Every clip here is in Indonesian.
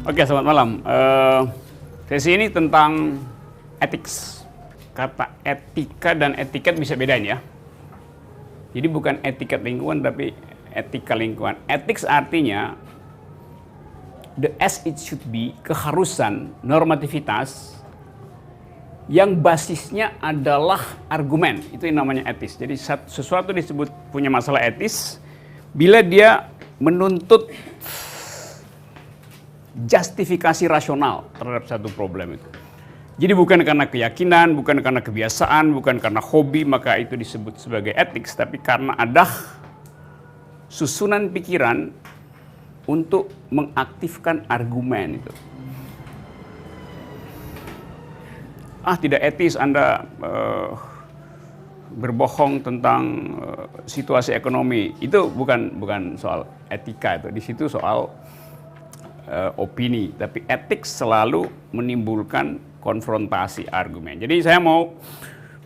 Oke, selamat malam. Sesi ini tentang ethics. Kata etika dan etiket bisa bedain ya. Jadi bukan etiket lingkungan, tapi etika lingkungan. Ethics artinya the as it should be, keharusan, normativitas yang basisnya adalah argumen. Itu yang namanya etis. Jadi sesuatu disebut punya masalah etis bila dia menuntut justifikasi rasional terhadap satu problem itu. Jadi bukan karena keyakinan, bukan karena kebiasaan, bukan karena hobi, maka itu disebut sebagai ethics, tapi karena ada susunan pikiran untuk mengaktifkan argumen itu. Tidak etis Anda berbohong tentang situasi ekonomi. Itu bukan soal etika itu. Di situ soal opini, tapi etik selalu menimbulkan konfrontasi argumen. Jadi saya mau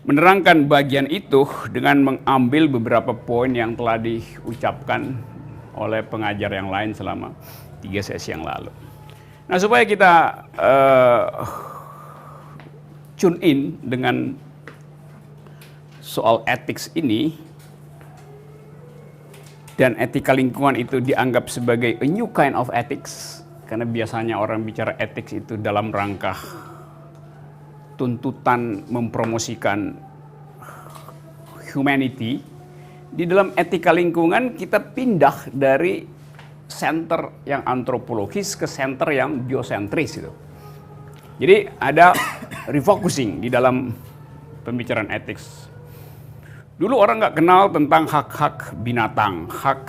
menerangkan bagian itu dengan mengambil beberapa poin yang telah diucapkan oleh pengajar yang lain selama 3 sesi yang lalu. Nah, supaya kita tune in dengan soal ethics ini, dan etika lingkungan itu dianggap sebagai a new kind of ethics, karena biasanya orang bicara ethics itu dalam rangka tuntutan mempromosikan humanity. Di dalam etika lingkungan kita pindah dari center yang antropologis ke center yang biosentris itu. Jadi ada refocusing di dalam pembicaraan ethics. Dulu orang nggak kenal tentang hak-hak binatang, hak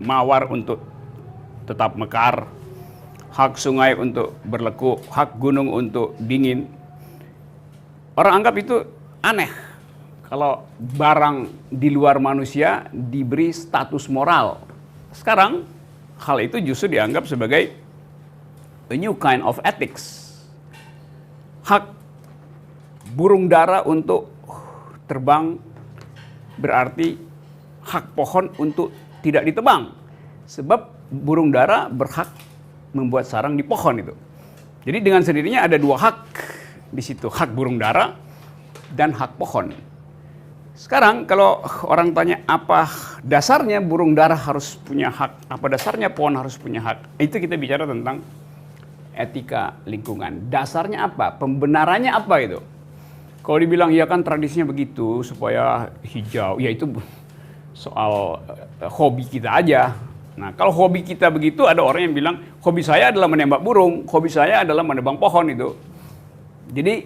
mawar untuk tetap mekar, hak sungai untuk berlekuk, hak gunung untuk dingin. Orang anggap itu aneh kalau barang di luar manusia diberi status moral. Sekarang hal itu justru dianggap sebagai a new kind of ethics. Hak burung dara untuk terbang berarti hak pohon untuk tidak ditebang. Sebab burung dara berhak membuat sarang di pohon itu. Jadi dengan sendirinya ada 2 hak di situ, hak burung dara dan hak pohon. Sekarang kalau orang tanya apa dasarnya burung dara harus punya hak, apa dasarnya pohon harus punya hak, itu kita bicara tentang etika lingkungan. Dasarnya apa? Pembenarannya apa itu? Kalau dibilang ya kan tradisinya begitu supaya hijau, ya itu soal hobi kita aja. Nah, kalau hobi kita begitu, ada orang yang bilang hobi saya adalah menembak burung, hobi saya adalah menebang pohon itu. Jadi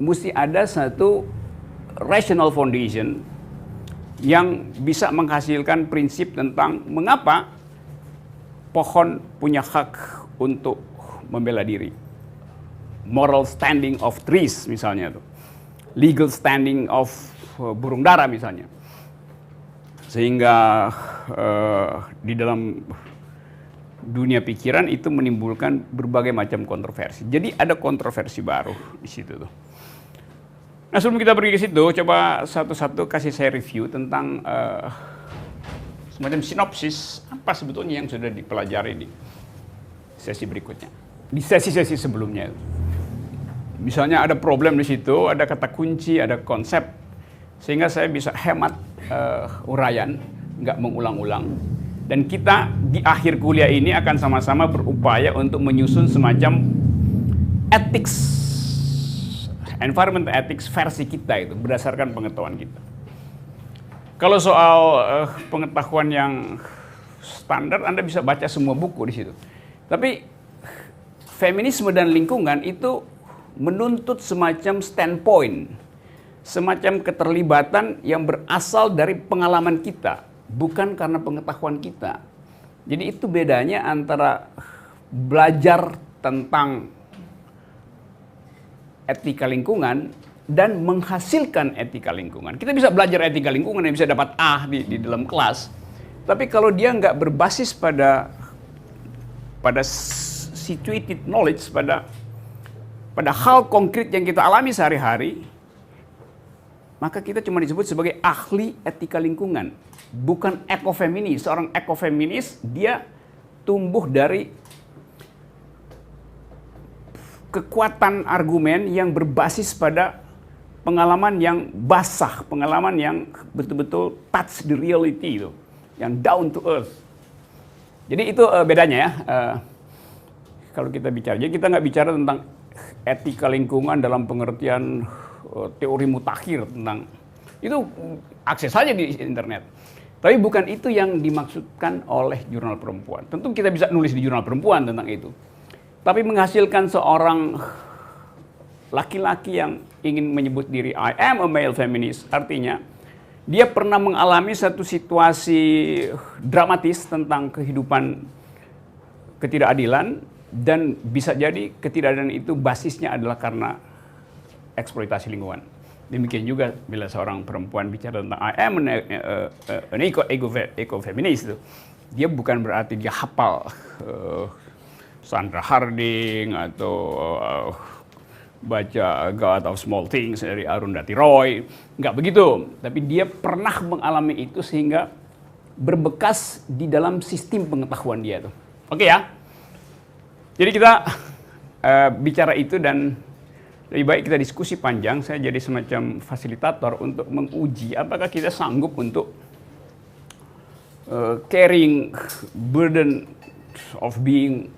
mesti ada satu rational foundation yang bisa menghasilkan prinsip tentang mengapa pohon punya hak untuk membela diri. Moral standing of trees misalnya itu. Legal standing of burung dara misalnya. Sehingga di dalam dunia pikiran itu menimbulkan berbagai macam kontroversi. Jadi ada kontroversi baru di situ tuh. Nah, sebelum kita pergi ke situ, coba satu-satu kasih saya review tentang semacam sinopsis apa sebetulnya yang sudah dipelajari di sesi berikutnya, di sesi-sesi sebelumnya. Misalnya ada problem di situ, ada kata kunci, ada konsep, sehingga saya bisa hemat uraian, nggak mengulang-ulang. Dan kita di akhir kuliah ini akan sama-sama berupaya untuk menyusun semacam ethics, environment ethics versi kita itu, berdasarkan pengetahuan kita. Kalau soal pengetahuan yang standar, Anda bisa baca semua buku di situ. Tapi feminisme dan lingkungan itu menuntut semacam standpoint, semacam keterlibatan yang berasal dari pengalaman kita, bukan karena pengetahuan kita. Jadi itu bedanya antara belajar tentang etika lingkungan dan menghasilkan etika lingkungan. Kita bisa belajar etika lingkungan yang bisa dapat A di dalam kelas, tapi kalau dia nggak berbasis pada situated knowledge, pada hal konkret yang kita alami sehari-hari, maka kita cuma disebut sebagai ahli etika lingkungan, bukan ekofeminis. Seorang ekofeminis dia tumbuh dari kekuatan argumen yang berbasis pada pengalaman yang basah, pengalaman yang betul-betul touch the reality itu, yang down to earth. Jadi itu bedanya ya. Kalau kita bicara, jadi kita nggak bicara tentang etika lingkungan dalam pengertian teori mutakhir tentang itu, akses saja di internet. Tapi bukan itu yang dimaksudkan oleh jurnal perempuan. Tentu kita bisa nulis di jurnal perempuan tentang itu. Tapi menghasilkan seorang laki-laki yang ingin menyebut diri I am a male feminist, artinya dia pernah mengalami satu situasi dramatis tentang kehidupan ketidakadilan, dan bisa jadi ketidakadilan itu basisnya adalah karena eksploitasi lingkungan. Demikian juga bila seorang perempuan bicara tentang I am an eco-feminist, dia bukan berarti dia hafal Sandra Harding atau baca God of Small Things dari Arundhati Roy. Nggak begitu. Tapi dia pernah mengalami itu sehingga berbekas di dalam sistem pengetahuan dia tuh. Oke ya? Jadi kita bicara itu, dan lebih baik kita diskusi panjang. Saya jadi semacam fasilitator untuk menguji apakah kita sanggup untuk carrying burden of being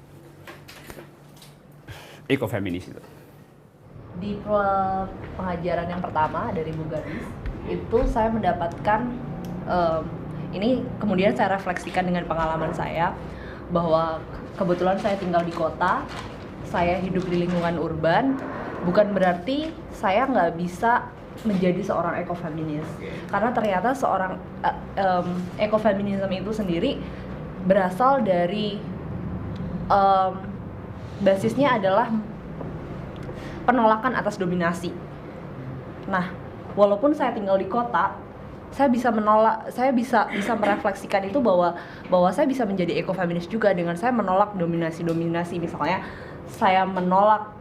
eco-feminis itu. Di pengajaran yang pertama dari Bu Gadis, itu saya mendapatkan, ini kemudian saya refleksikan dengan pengalaman saya, bahwa kebetulan saya tinggal di kota, saya hidup di lingkungan urban, bukan berarti saya nggak bisa menjadi seorang ekofeminis. Karena ternyata seorang ekofeminisme itu sendiri berasal dari basisnya adalah penolakan atas dominasi. Nah, walaupun saya tinggal di kota, saya bisa menolak, saya bisa merefleksikan itu bahwa saya bisa menjadi ekofeminis juga dengan saya menolak dominasi. Misalnya, saya menolak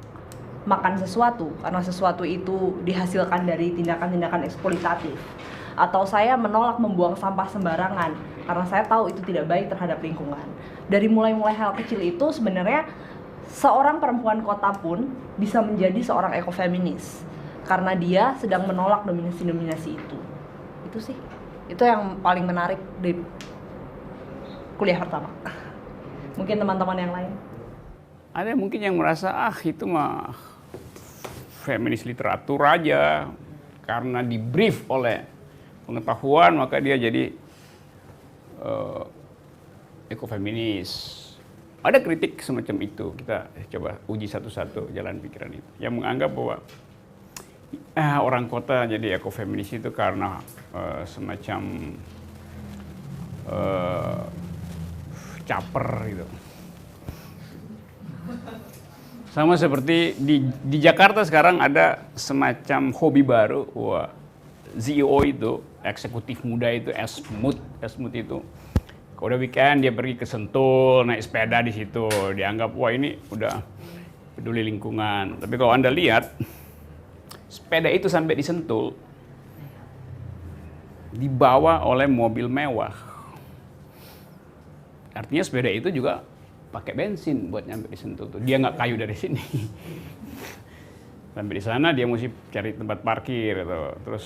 makan sesuatu karena sesuatu itu dihasilkan dari tindakan-tindakan eksploitatif. Atau saya menolak membuang sampah sembarangan karena saya tahu itu tidak baik terhadap lingkungan. Dari mulai hal kecil itu sebenarnya seorang perempuan kota pun bisa menjadi seorang ekofeminis karena dia sedang menolak dominasi itu. Itu sih, itu yang paling menarik di kuliah pertama. Mungkin teman-teman yang lain ada mungkin yang merasa itu mah feminis literatur aja, karena di brief oleh pengetahuan maka dia jadi ekofeminis. Ada kritik semacam itu, kita coba uji satu-satu jalan pikiran itu. Yang menganggap bahwa orang kota jadi ekofeminis itu karena semacam caper gitu. Sama seperti di Jakarta sekarang ada semacam hobi baru, CEO itu, eksekutif muda itu, Esmut itu. Kalau udah weekend dia pergi ke Sentul, naik sepeda di situ, dianggap wah ini udah peduli lingkungan. Tapi kalau Anda lihat, sepeda itu sampai di Sentul dibawa oleh mobil mewah. Artinya sepeda itu juga pakai bensin buat nyampe di Sentul tuh. Dia nggak kayu dari sini. Sampai di sana dia mesti cari tempat parkir atau terus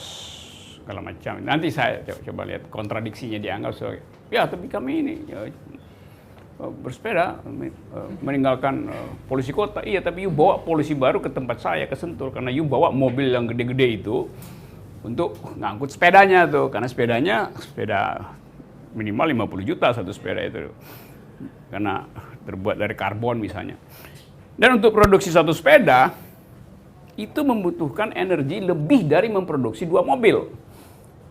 segala macam. Nanti saya coba lihat kontradiksinya, dianggap sebagai ya tapi kami ini bersepeda meninggalkan polusi kota. Iya tapi you bawa polusi baru ke tempat saya, ke Sentul, karena you bawa mobil yang gede-gede itu untuk ngangkut sepedanya tuh, karena sepeda minimal 50 juta satu sepeda itu, karena terbuat dari karbon misalnya. Dan untuk produksi satu sepeda itu membutuhkan energi lebih dari memproduksi 2 mobil.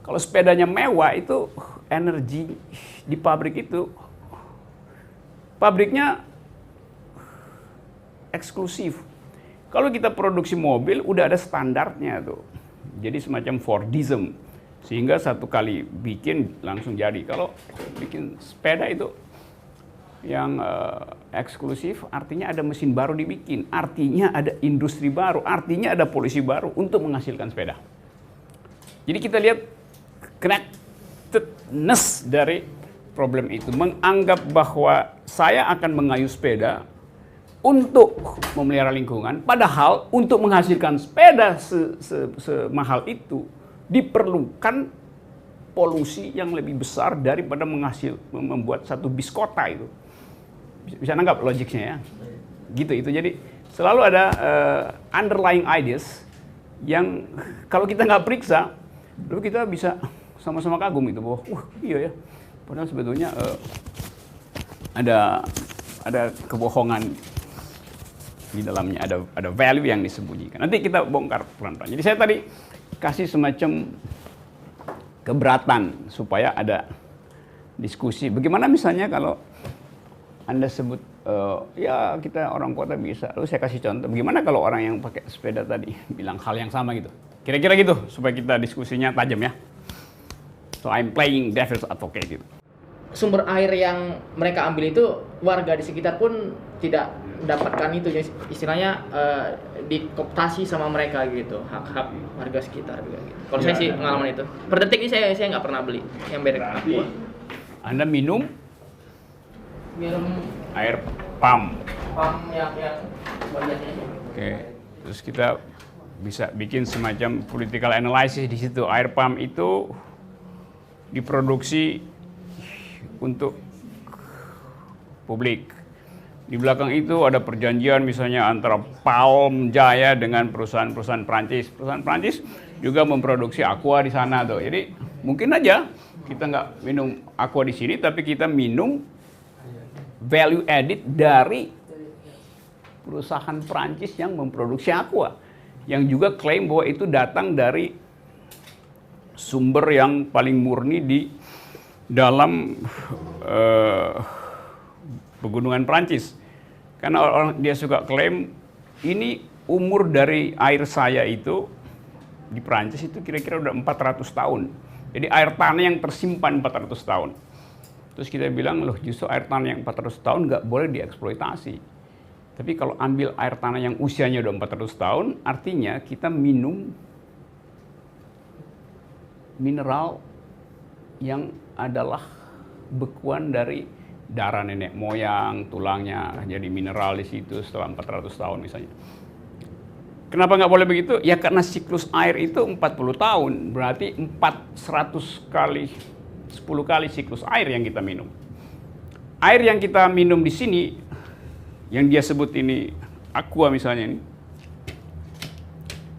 Kalau sepedanya mewah itu energi di pabrik itu, pabriknya eksklusif. Kalau kita produksi mobil udah ada standarnya tuh. Jadi semacam Fordism, sehingga satu kali bikin langsung jadi. Kalau bikin sepeda itu yang eksklusif, artinya ada mesin baru dibikin, artinya ada industri baru, artinya ada polusi baru untuk menghasilkan sepeda. Jadi kita lihat connectedness dari problem itu, menganggap bahwa saya akan mengayuh sepeda untuk memelihara lingkungan, padahal untuk menghasilkan sepeda semahal itu diperlukan polusi yang lebih besar daripada membuat satu bis kota itu. Bisa nanggap logiknya ya? Gitu itu. Jadi selalu ada underlying ideas yang kalau kita nggak periksa, lalu kita bisa sama-sama kagum itu bahwa, iya ya, padahal sebetulnya ada kebohongan di dalamnya, ada value yang disembunyikan. Nanti kita bongkar pelan-pelan. Jadi saya tadi kasih semacam keberatan supaya ada diskusi. Bagaimana misalnya kalau Anda sebut ya kita orang kota bisa. Lalu saya kasih contoh. Bagaimana kalau orang yang pakai sepeda tadi bilang hal yang sama gitu. Kira-kira gitu supaya kita diskusinya tajam ya. So I'm playing devil's advocate gitu. Sumber air yang mereka ambil itu warga di sekitar pun tidak mendapatkan itu, istilahnya dikooptasi sama mereka gitu, hak-hak warga sekitar juga gitu. Kalau saya sih pengalaman itu. Per detik ini saya nggak pernah beli yang merek Aqua. Anda minum air pump yang wajahnya. Oke, terus kita bisa bikin semacam political analysis di situ. Air pump itu diproduksi untuk publik. Di belakang itu ada perjanjian misalnya antara Palm Jaya dengan perusahaan-perusahaan Prancis. Perusahaan Prancis juga memproduksi aqua di sana tuh. Jadi mungkin aja kita nggak minum aqua di sini, tapi kita minum value added dari perusahaan Prancis yang memproduksi aqua, yang juga klaim bahwa itu datang dari sumber yang paling murni di dalam pegunungan Prancis. Karena orang dia suka klaim ini umur dari air saya itu di Prancis itu kira-kira udah 400 tahun. Jadi air tanah yang tersimpan 400 tahun. Terus kita bilang, loh justru air tanah yang 400 tahun nggak boleh dieksploitasi. Tapi kalau ambil air tanah yang usianya udah 400 tahun, artinya kita minum mineral yang adalah bekuan dari darah nenek moyang, tulangnya jadi mineral di situ setelah 400 tahun misalnya. Kenapa nggak boleh begitu? Ya karena siklus air itu 40 tahun, berarti 400 kali, 10 kali siklus air yang kita minum. Air yang kita minum di sini, yang dia sebut ini aqua misalnya ini,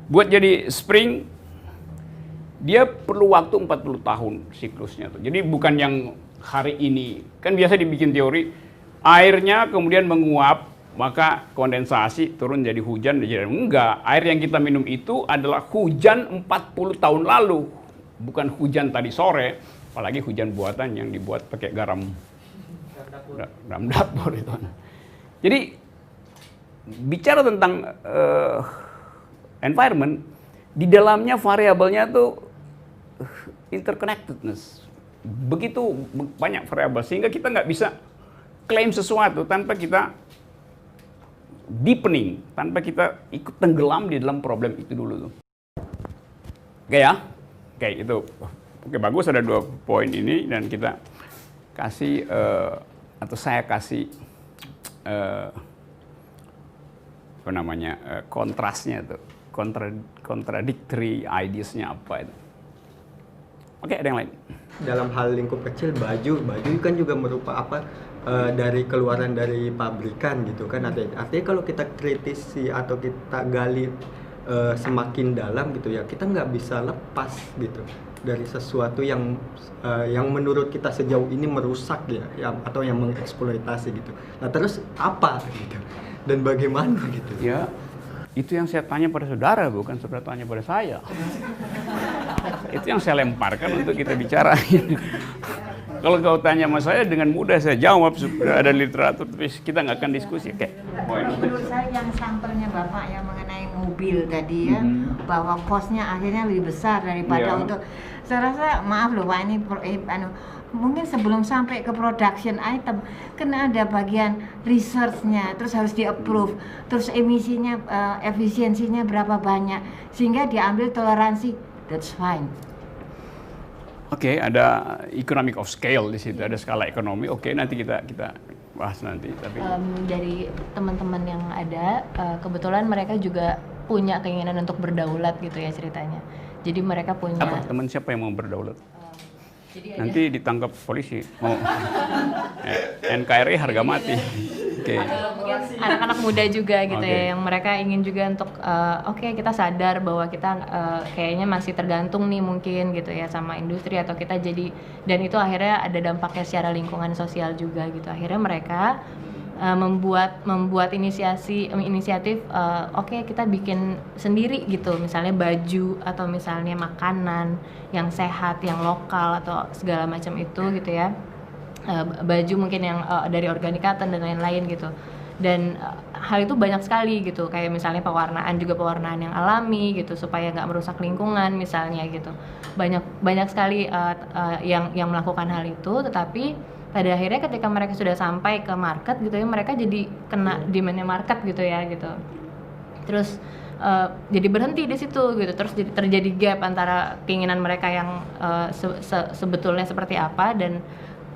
buat jadi spring, dia perlu waktu 40 tahun siklusnya tuh. Jadi bukan yang hari ini, kan biasa dibikin teori, airnya kemudian menguap, maka kondensasi turun jadi hujan. Enggak, air yang kita minum itu adalah hujan 40 tahun lalu, bukan hujan tadi sore, apalagi hujan buatan yang dibuat pakai garam dapur itu. Jadi bicara tentang environment, di dalamnya variabelnya tuh interconnectedness. Begitu banyak variabel sehingga kita nggak bisa klaim sesuatu tanpa kita deepening, tanpa kita ikut tenggelam di dalam problem itu dulu tuh. Oke ya? Oke, itu. Oke, bagus, ada 2 poin ini dan kita kasih atau saya kasih apa namanya? Kontrasnya tuh. Contradictory ideas-nya apa itu. Oke, ada yang lain. Dalam hal lingkup kecil, baju kan juga merupakan dari keluaran dari pabrikan gitu kan. Artinya kalau kita kritisi atau kita gali semakin dalam gitu ya, kita nggak bisa lepas gitu dari sesuatu yang menurut kita sejauh ini merusak ya atau yang mengeksploitasi gitu. Nah terus apa gitu dan bagaimana gitu? Ya, itu yang saya tanya pada saudara, bukan saudara tanya pada saya. Itu yang saya lemparkan untuk kita bicara. Kalau kau tanya sama saya, dengan mudah saya jawab, sudah ada literatur, tapi kita nggak akan diskusi. Oke. Menurut saya yang sampelnya Bapak yang mengenai mobil tadi ya, bahwa kosnya akhirnya lebih besar daripada untuk, saya rasa, maaf loh Pak, ini mungkin sebelum sampai ke production item, kena ada bagian research-nya, terus harus di-approve, terus emisinya, efisiensinya berapa banyak, sehingga diambil toleransi, that's fine. Oke, ada economic of scale di situ, ada skala ekonomi. Oke, nanti kita bahas nanti. Tapi Dari teman-teman yang ada, kebetulan mereka juga punya keinginan untuk berdaulat gitu ya ceritanya. Jadi mereka punya. apa teman siapa yang mau berdaulat? Jadi Nanti ditangkap polisi. Mau NKRI harga mati. Oke. anak-anak muda juga gitu Oke. ya, yang mereka ingin juga untuk oke, kita sadar bahwa kita kayaknya masih tergantung nih mungkin gitu ya sama industri, atau kita jadi, dan itu akhirnya ada dampaknya secara lingkungan sosial juga gitu. Akhirnya mereka membuat inisiatif oke, kita bikin sendiri gitu, misalnya baju atau misalnya makanan yang sehat, yang lokal atau segala macam itu gitu ya. Baju mungkin yang dari organic cotton dan lain-lain gitu. Dan hal itu banyak sekali gitu, kayak misalnya pewarnaan yang alami gitu supaya nggak merusak lingkungan misalnya gitu. Banyak sekali yang melakukan hal itu, tetapi pada akhirnya ketika mereka sudah sampai ke market gitu ya, mereka jadi kena demand-nya market gitu ya gitu. Terus jadi berhenti di situ gitu, terus terjadi gap antara keinginan mereka yang sebetulnya seperti apa, dan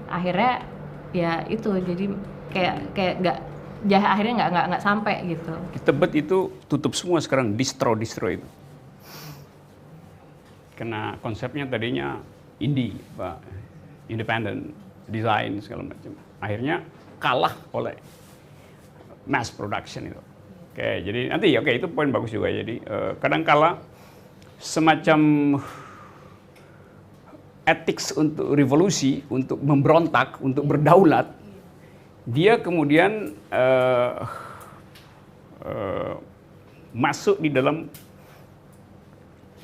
akhirnya ya itu jadi kayak nggak, akhirnya nggak sampai gitu. Di Tebet itu tutup semua sekarang, distro itu. Karena konsepnya tadinya indie, Pak, independent, desain segala macam. Akhirnya kalah oleh mass production itu. Oke, jadi nanti itu poin bagus juga. Jadi kadang-kala semacam ethics untuk revolusi, untuk memberontak, untuk berdaulat, dia kemudian masuk di dalam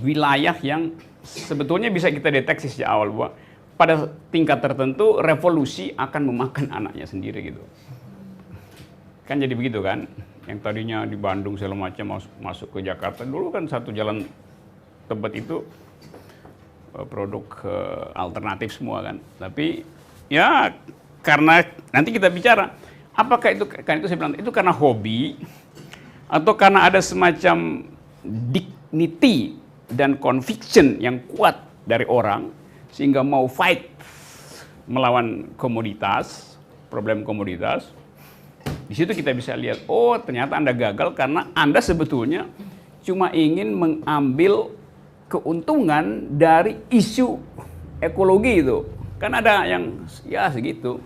wilayah yang sebetulnya bisa kita deteksi sejak awal bahwa pada tingkat tertentu revolusi akan memakan anaknya sendiri gitu. Kan jadi begitu kan? Yang tadinya di Bandung segala macam masuk ke Jakarta. Dulu kan satu jalan Tebet itu produk alternatif semua kan. Tapi ya karena nanti kita bicara apakah itu, kan itu saya bilang itu karena hobi atau karena ada semacam dignity dan conviction yang kuat dari orang sehingga mau fight melawan komoditas, problem komoditas. Di situ kita bisa lihat, oh ternyata Anda gagal karena Anda sebetulnya cuma ingin mengambil keuntungan dari isu ekologi itu. Kan ada yang ya segitu.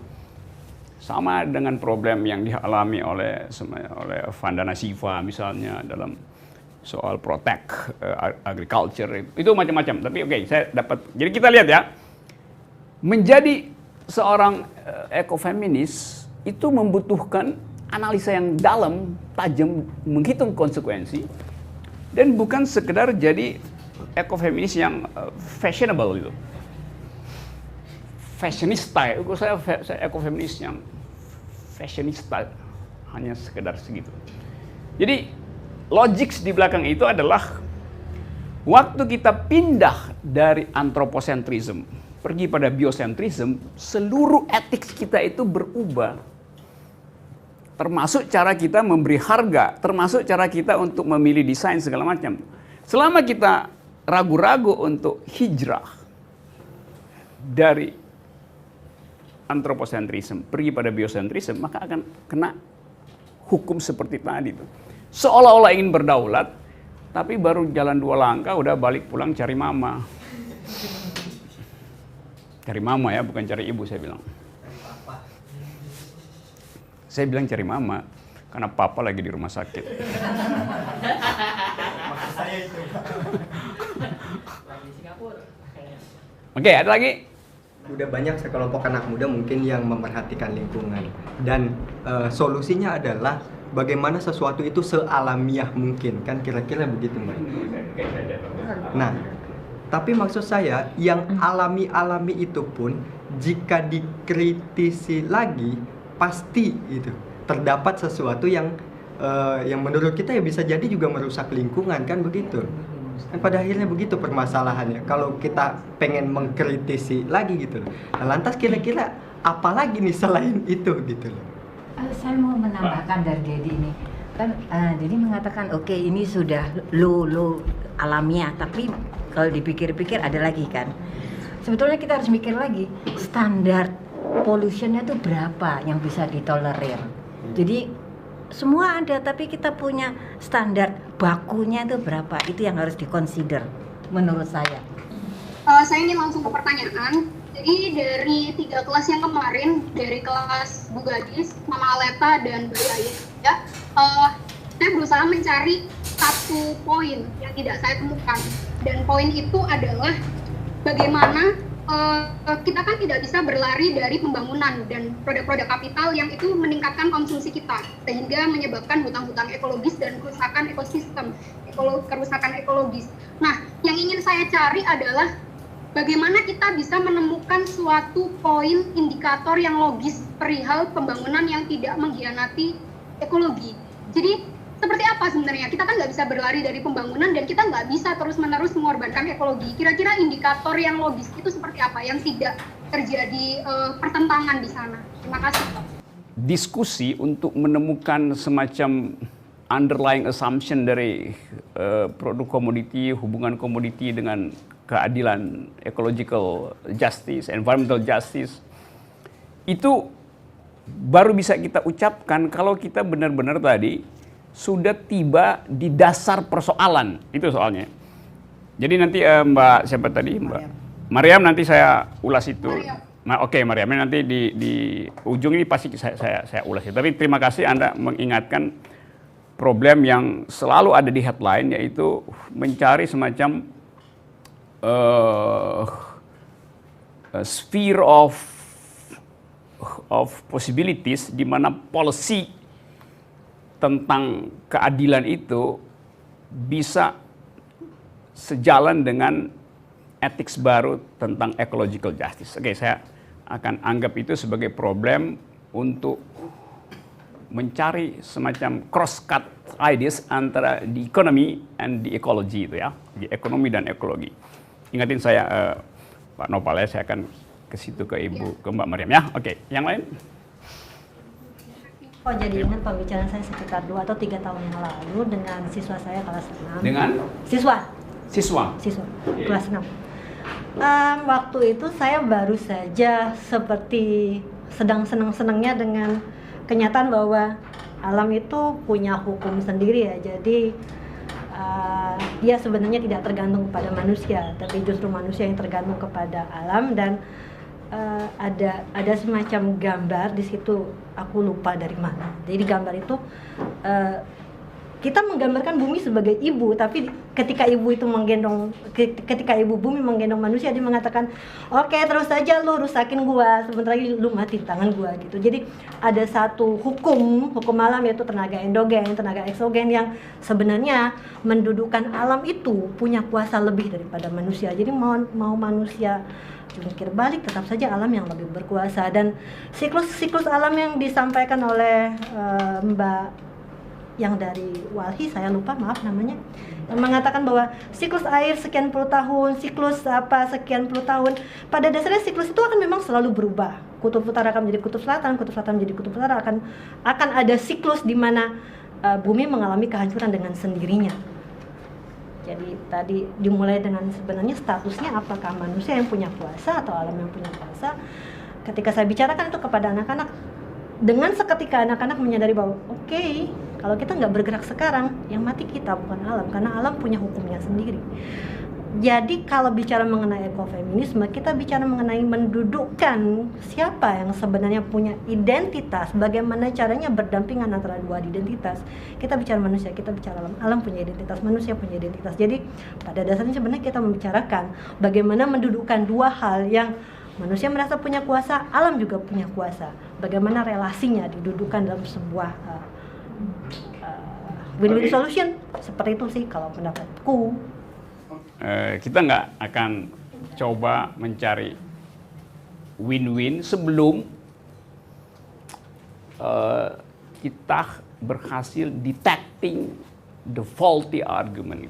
Sama dengan problem yang dialami oleh Vandana Shiva misalnya dalam soal protect agriculture itu macam-macam. Tapi saya dapat. Jadi kita lihat ya, menjadi seorang ekofeminis itu membutuhkan analisa yang dalam, tajam, menghitung konsekuensi, dan bukan sekedar jadi ekofeminis yang fashionable gitu. Fashionista, saya ekofeminis yang fashionista, hanya sekedar segitu. Jadi logik di belakang itu adalah waktu kita pindah dari anthropocentrism pergi pada biocentrism, seluruh etik kita itu berubah. Termasuk cara kita memberi harga, termasuk cara kita untuk memilih desain segala macam. Selama kita ragu-ragu untuk hijrah dari anthropocentrism pergi pada biocentrism, maka akan kena hukum seperti tadi itu. Seolah-olah ingin berdaulat, tapi baru jalan 2 langkah udah balik pulang cari mama. Cari mama ya, bukan cari ibu saya bilang. Saya bilang cari mama, karena papa lagi di rumah sakit. Maksud saya itu. Oke, ada lagi? Udah banyak sekelompok anak muda mungkin yang memperhatikan lingkungan. Dan solusinya adalah bagaimana sesuatu itu sealamiah mungkin. Kan kira-kira begitu, Mbak. Nah, tapi maksud saya yang alami-alami itu pun jika dikritisi lagi pasti itu terdapat sesuatu yang menurut kita ya bisa jadi juga merusak lingkungan, kan begitu. Dan pada akhirnya begitu permasalahannya. Kalau kita pengen mengkritisi lagi gitu loh. Nah, lantas kira-kira apa lagi nih selain itu gitu loh. Saya mau menambahkan dari Dedi ini. Kan Dedi mengatakan oke, ini sudah low alamiah, tapi kalau dipikir-pikir ada lagi kan. Sebetulnya kita harus mikir lagi standar pollutionnya tuh berapa yang bisa ditolerir. Jadi semua ada, tapi kita punya standar bakunya itu berapa, itu yang harus dikonsider menurut saya. Saya ingin langsung ke pertanyaan. Jadi dari 3 kelas yang kemarin, dari kelas Bu Gadis, Mama Aleta, dan Bu Ayu, ya, saya berusaha mencari satu poin yang tidak saya temukan. Dan poin itu adalah bagaimana kita kan tidak bisa berlari dari pembangunan dan produk-produk kapital yang itu meningkatkan konsumsi kita, sehingga menyebabkan hutang-hutang ekologis dan kerusakan ekosistem, kerusakan ekologis. Nah, yang ingin saya cari adalah bagaimana kita bisa menemukan suatu poin indikator yang logis perihal pembangunan yang tidak mengkhianati ekologi. Jadi seperti apa sebenarnya? Kita kan nggak bisa berlari dari pembangunan dan kita nggak bisa terus-menerus mengorbankan ekologi. Kira-kira indikator yang logis itu seperti apa yang tidak terjadi pertentangan di sana? Terima kasih, Pak. Diskusi untuk menemukan semacam underlying assumption dari produk komoditi, hubungan komoditi dengan keadilan, ecological justice, environmental justice, itu baru bisa kita ucapkan kalau kita benar-benar tadi sudah tiba di dasar persoalan. Itu soalnya. Jadi nanti Mbak siapa tadi? Mbak Mariam, nanti saya ulas itu. Oke, Mariam, nanti di ujung ini pasti saya ulas itu. Tapi terima kasih Anda mengingatkan problem yang selalu ada di headline, yaitu mencari semacam sphere of possibilities di mana policy tentang keadilan itu bisa sejalan dengan etik baru tentang ecological justice. Oke, saya akan anggap itu sebagai problem untuk mencari semacam cross-cut ideas antara the economy and the ecology itu ya, di ekonomi dan ekologi. Ingatin saya Pak Nopal ya, saya akan ke situ ke Ibu, ke Mbak Mariam ya. Oke, yang lain? Oh, jadi ingat pembicaraan saya sekitar 2 atau 3 tahun yang lalu dengan siswa saya kelas 6. Dengan? Siswa kelas 6. Waktu itu saya baru saja seperti sedang senang-senangnya dengan kenyataan bahwa alam itu punya hukum sendiri ya. Jadi dia sebenarnya tidak tergantung kepada manusia, tapi justru manusia yang tergantung kepada alam. Dan ada semacam gambar di situ, aku lupa dari mana. Jadi gambar itu kita menggambarkan bumi sebagai ibu, tapi ketika ibu bumi menggendong manusia, dia mengatakan, oke, terus saja lu rusakin gua, sebentar lagi lu mati di tangan gua gitu. Jadi ada satu hukum alam, yaitu tenaga endogen, tenaga eksogen, yang sebenarnya mendudukkan alam itu punya kuasa lebih daripada manusia. Jadi mau manusia jungkir balik, tetap saja alam yang lebih berkuasa. Dan siklus alam yang disampaikan oleh Mbak yang dari Walhi, saya lupa, maaf namanya, yang mengatakan bahwa siklus air sekian puluh tahun, siklus sekian puluh tahun, pada dasarnya siklus itu akan memang selalu berubah. Kutub utara akan menjadi kutub selatan menjadi kutub utara, akan ada siklus di mana bumi mengalami kehancuran dengan sendirinya. Jadi tadi dimulai dengan sebenarnya statusnya apakah manusia yang punya kuasa atau alam yang punya kuasa. Ketika saya bicarakan itu kepada anak-anak, dengan seketika anak-anak menyadari bahwa oke, kalau kita nggak bergerak sekarang, yang mati kita bukan alam, karena alam punya hukumnya sendiri. Jadi kalau bicara mengenai ekofeminisme, kita bicara mengenai mendudukkan siapa yang sebenarnya punya identitas, bagaimana caranya berdampingan antara dua identitas. Kita bicara manusia, kita bicara alam, alam punya identitas, manusia punya identitas. Jadi pada dasarnya sebenarnya kita membicarakan bagaimana mendudukkan dua hal yang manusia merasa punya kuasa, alam juga punya kuasa. Bagaimana relasinya didudukkan dalam sebuah win-win solution. Seperti itu sih kalau pendapatku. Kita nggak akan coba mencari win-win sebelum kita berhasil detecting the faulty argument.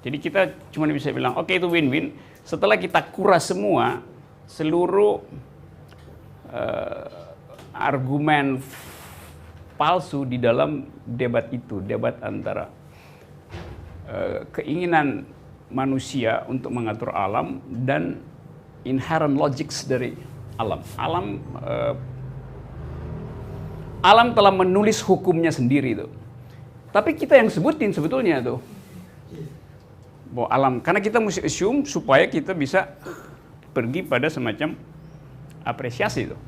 Jadi kita cuma bisa bilang oke, itu win-win setelah kita kuras semua seluruh argumen palsu di dalam debat itu, debat antara keinginan manusia untuk mengatur alam dan inherent logics dari Alam telah menulis hukumnya sendiri tuh. Tapi kita yang sebutin sebetulnya tuh. Bahwa alam, karena kita mesti assume supaya kita bisa pergi pada semacam apresiasi tuh.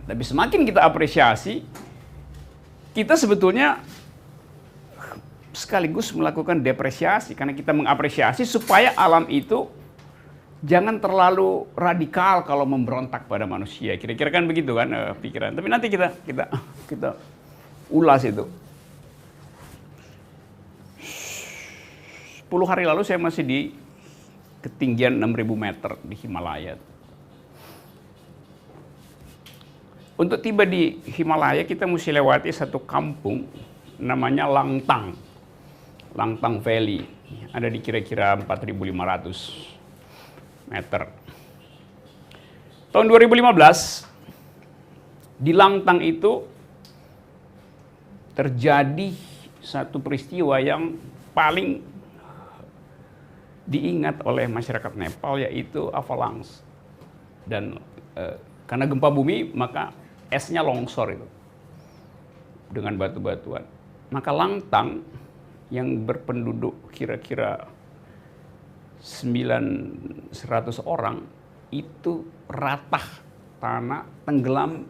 Tapi semakin kita apresiasi, kita sebetulnya sekaligus melakukan depresiasi karena kita mengapresiasi supaya alam itu jangan terlalu radikal kalau memberontak pada manusia. Kira-kira kan begitu kan pikiran. Tapi nanti kita ulas itu. 10 hari lalu saya masih di ketinggian 6.000 meter di Himalaya. Untuk tiba di Himalaya kita mesti lewati satu kampung namanya Langtang. Langtang Valley. Ada di kira-kira 4.500 meter. Tahun 2015 di Langtang itu terjadi satu peristiwa yang paling diingat oleh masyarakat Nepal, yaitu avalanche. Dan karena gempa bumi maka esnya longsor itu dengan batu-batuan. Maka Langtang yang berpenduduk kira-kira 900 orang itu ratah tanah tenggelam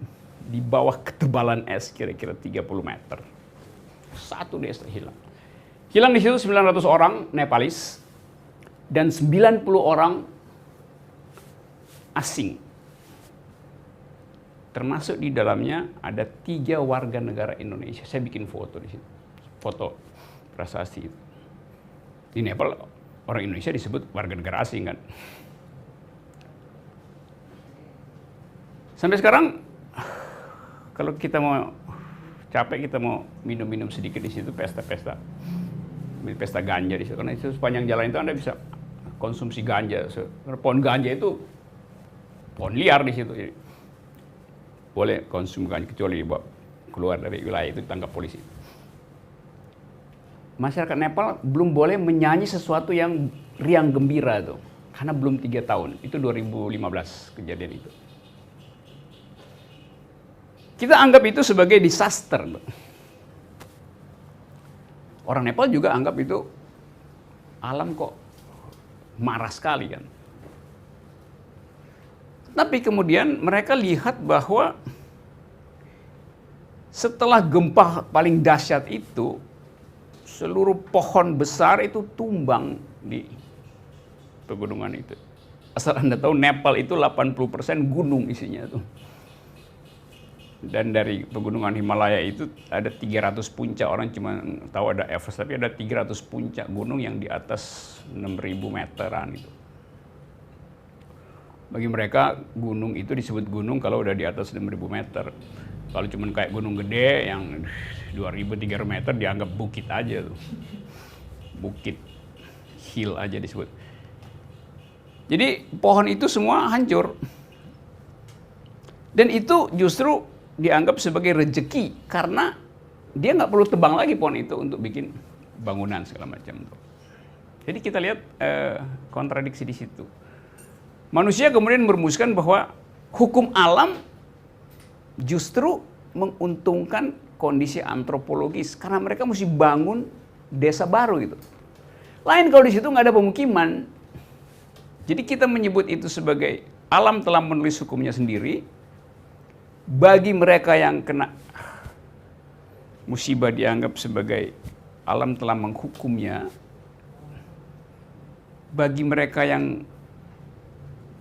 di bawah ketebalan es kira-kira 30 meter. Satu desa hilang. Hilang di situ 900 orang Nepalis dan 90 orang asing. Termasuk di dalamnya ada 3 warga negara Indonesia. Saya bikin foto di situ. Foto prasasti itu. Di Nepal orang Indonesia disebut warga negara asing kan. Sampai sekarang kalau kita mau capek, kita mau minum-minum sedikit di situ, pesta ganja di situ. Karena itu sepanjang jalan itu Anda bisa konsumsi ganja. Pohon ganja itu pohon liar di situ. Jadi, boleh konsum ganja kecuali dibawa keluar dari wilayah itu ditangkap polisi. Masyarakat Nepal belum boleh menyanyi sesuatu yang riang gembira tuh, karena belum 3 tahun. Itu 2015 kejadian itu. Kita anggap itu sebagai disaster. Orang Nepal juga anggap itu alam kok marah sekali kan. Tapi kemudian mereka lihat bahwa setelah gempa paling dahsyat itu, seluruh pohon besar itu tumbang di pegunungan itu. Asal Anda tahu Nepal itu 80% gunung isinya tuh. Dan dari pegunungan Himalaya itu ada 300 puncak. Orang cuma tahu ada Everest, tapi ada 300 puncak gunung yang di atas 6.000 meteran itu. Bagi mereka gunung itu disebut gunung kalau udah di atas 6.000 meter. Kalau cuma kayak gunung gede yang 2.000-3.000 meter dianggap bukit aja tuh. Bukit hill aja disebut. Jadi pohon itu semua hancur. Dan itu justru dianggap sebagai rezeki karena dia nggak perlu tebang lagi pohon itu untuk bikin bangunan segala macam tuh. Jadi kita lihat kontradiksi di situ. Manusia kemudian merumuskan bahwa hukum alam justru menguntungkan kondisi antropologis karena mereka mesti bangun desa baru gitu. Lain kalau di situ nggak ada pemukiman. Jadi kita menyebut itu sebagai alam telah menulis hukumnya sendiri. Bagi mereka yang kena musibah dianggap sebagai alam telah menghukumnya. Bagi mereka yang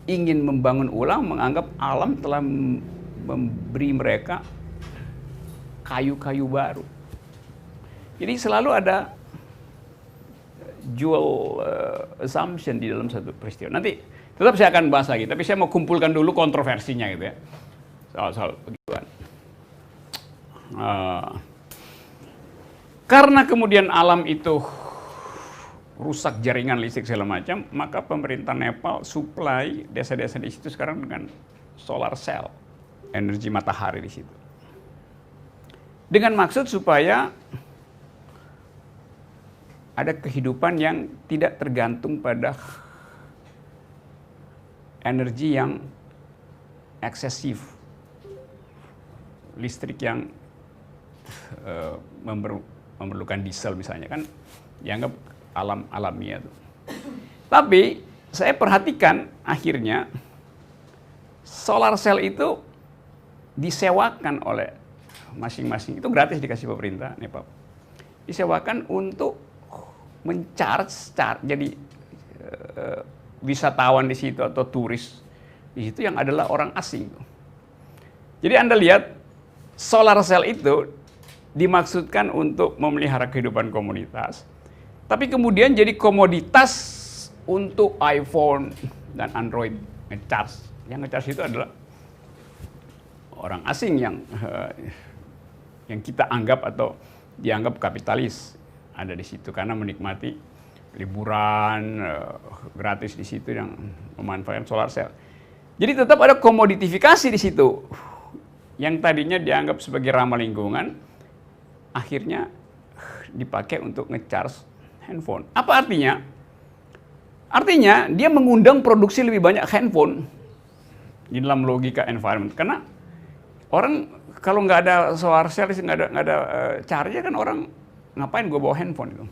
ingin membangun ulang menganggap alam telah memberi mereka kayu-kayu baru. Jadi selalu ada dual assumption di dalam satu peristiwa. Nanti tetap saya akan bahas lagi, tapi saya mau kumpulkan dulu kontroversinya gitu ya. Soal begituan. Karena kemudian alam itu rusak jaringan listrik segala macam, maka pemerintah Nepal supply desa-desa di situ sekarang dengan solar cell, energi matahari di situ. Dengan maksud supaya ada kehidupan yang tidak tergantung pada energi yang eksesif, listrik yang memerlukan diesel misalnya kan dianggap alamiah. Tapi saya perhatikan akhirnya solar cell itu disewakan oleh masing-masing, itu gratis dikasih pemerintah Nepal. Disewakan untuk jadi wisatawan di situ atau turis di situ yang adalah orang asing. Jadi Anda lihat solar cell itu dimaksudkan untuk memelihara kehidupan komunitas, tapi kemudian jadi komoditas untuk iPhone dan Android ngecharge. Yang ngecharge itu adalah orang asing yang kita anggap atau dianggap kapitalis ada di situ karena menikmati liburan gratis di situ yang memanfaatkan solar cell. Jadi tetap ada komoditifikasi di situ. Yang tadinya dianggap sebagai ramah lingkungan akhirnya dipakai untuk ngecharge handphone. Apa artinya? Artinya dia mengundang produksi lebih banyak handphone di dalam logika environment. Karena orang kalau nggak ada solar cell, nggak ada charger kan orang ngapain gue bawa handphone itu.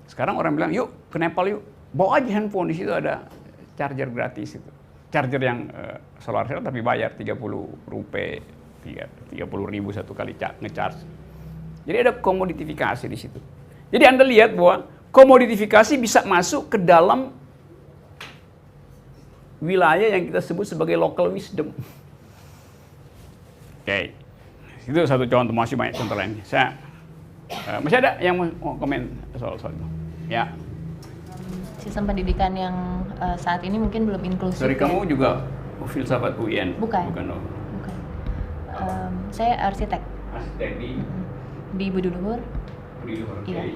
Sekarang orang bilang yuk ke Nepal yuk, bawa aja handphone, di situ ada charger gratis itu. Charger yang solar cell tapi bayar 30 rupiah, 30.000 satu kali ngecharge. Jadi ada komoditifikasi di situ. Jadi Anda lihat bahwa komoditifikasi bisa masuk ke dalam wilayah yang kita sebut sebagai local wisdom. Oke, itu satu contoh, masih banyak contoh lain. Masih ada yang mau komen soal itu? Ya. Sistem pendidikan yang saat ini mungkin belum inklusif. Dari kamu juga filsafat UIN? Bukan. Bukan. Saya arsitek. Arsitek di Budi Luhur. Iya.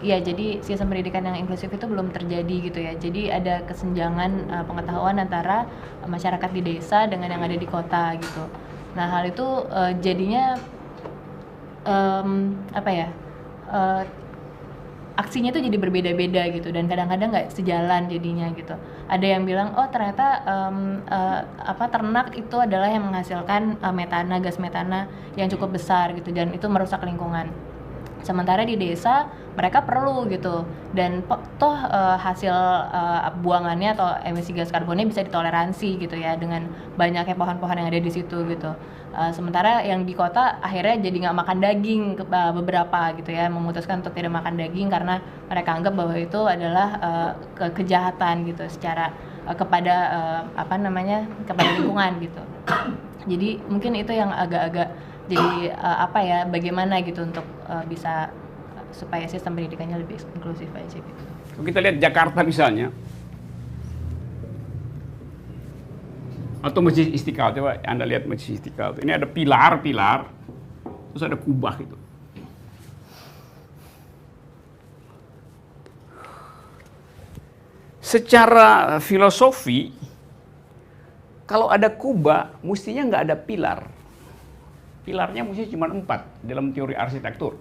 Iya, jadi sistem pendidikan yang inklusif itu belum terjadi gitu ya. Jadi ada kesenjangan pengetahuan antara masyarakat di desa dengan yang ada di kota gitu. Nah, hal itu jadinya aksinya tuh jadi berbeda-beda gitu, dan kadang-kadang nggak sejalan jadinya gitu. Ada yang bilang oh ternyata ternak itu adalah yang menghasilkan gas metana yang cukup besar gitu, dan itu merusak lingkungan. Sementara di desa mereka perlu gitu, dan toh hasil buangannya atau emisi gas karbonnya bisa ditoleransi gitu ya dengan banyaknya pohon-pohon yang ada di situ gitu. Sementara yang di kota akhirnya jadi nggak makan daging beberapa gitu ya, memutuskan untuk tidak makan daging karena mereka anggap bahwa itu adalah kejahatan gitu secara kepada kepada lingkungan gitu. Jadi mungkin itu yang agak-agak jadi bagaimana gitu untuk bisa supaya sistem pendidikannya lebih inklusif aja gitu. Kalau kita lihat Jakarta misalnya, atau Masjid Istiqlal, coba Anda lihat Masjid Istiqlal. Ini ada pilar-pilar, terus ada kubah itu. Secara filosofi, kalau ada kubah, mestinya nggak ada pilar. Pilarnya mesti cuma 4 dalam teori arsitektur.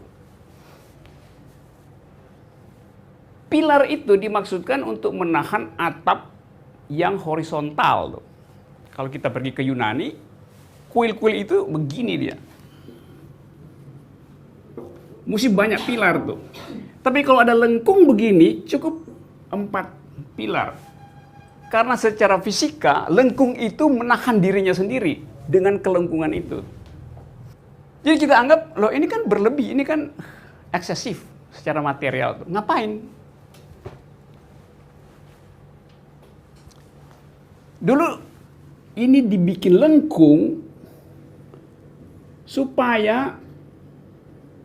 Pilar itu dimaksudkan untuk menahan atap yang horizontal tuh. Kalau kita pergi ke Yunani, kuil-kuil itu begini dia. Mesti banyak pilar tuh. Tapi kalau ada lengkung begini, cukup 4 pilar. Karena secara fisika, lengkung itu menahan dirinya sendiri dengan kelengkungan itu. Jadi kita anggap, loh ini kan berlebih, ini kan eksesif secara material tuh. Ngapain? Dulu ini dibikin lengkung supaya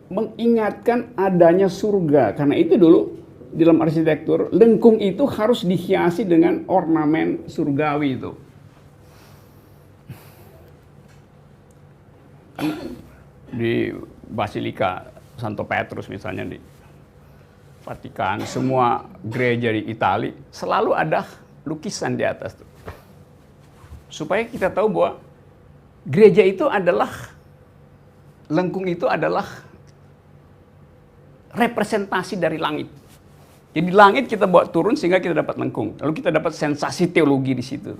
mengingatkan adanya surga. Karena itu dulu di dalam arsitektur, lengkung itu harus dihiasi dengan ornamen surgawi itu. Di Basilika Santo Petrus misalnya di Vatikan, semua gereja di Italia selalu ada lukisan di atas tuh. Supaya kita tahu bahwa gereja itu adalah, lengkung itu adalah representasi dari langit. Jadi langit kita bawa turun sehingga kita dapat lengkung. Lalu kita dapat sensasi teologi di situ.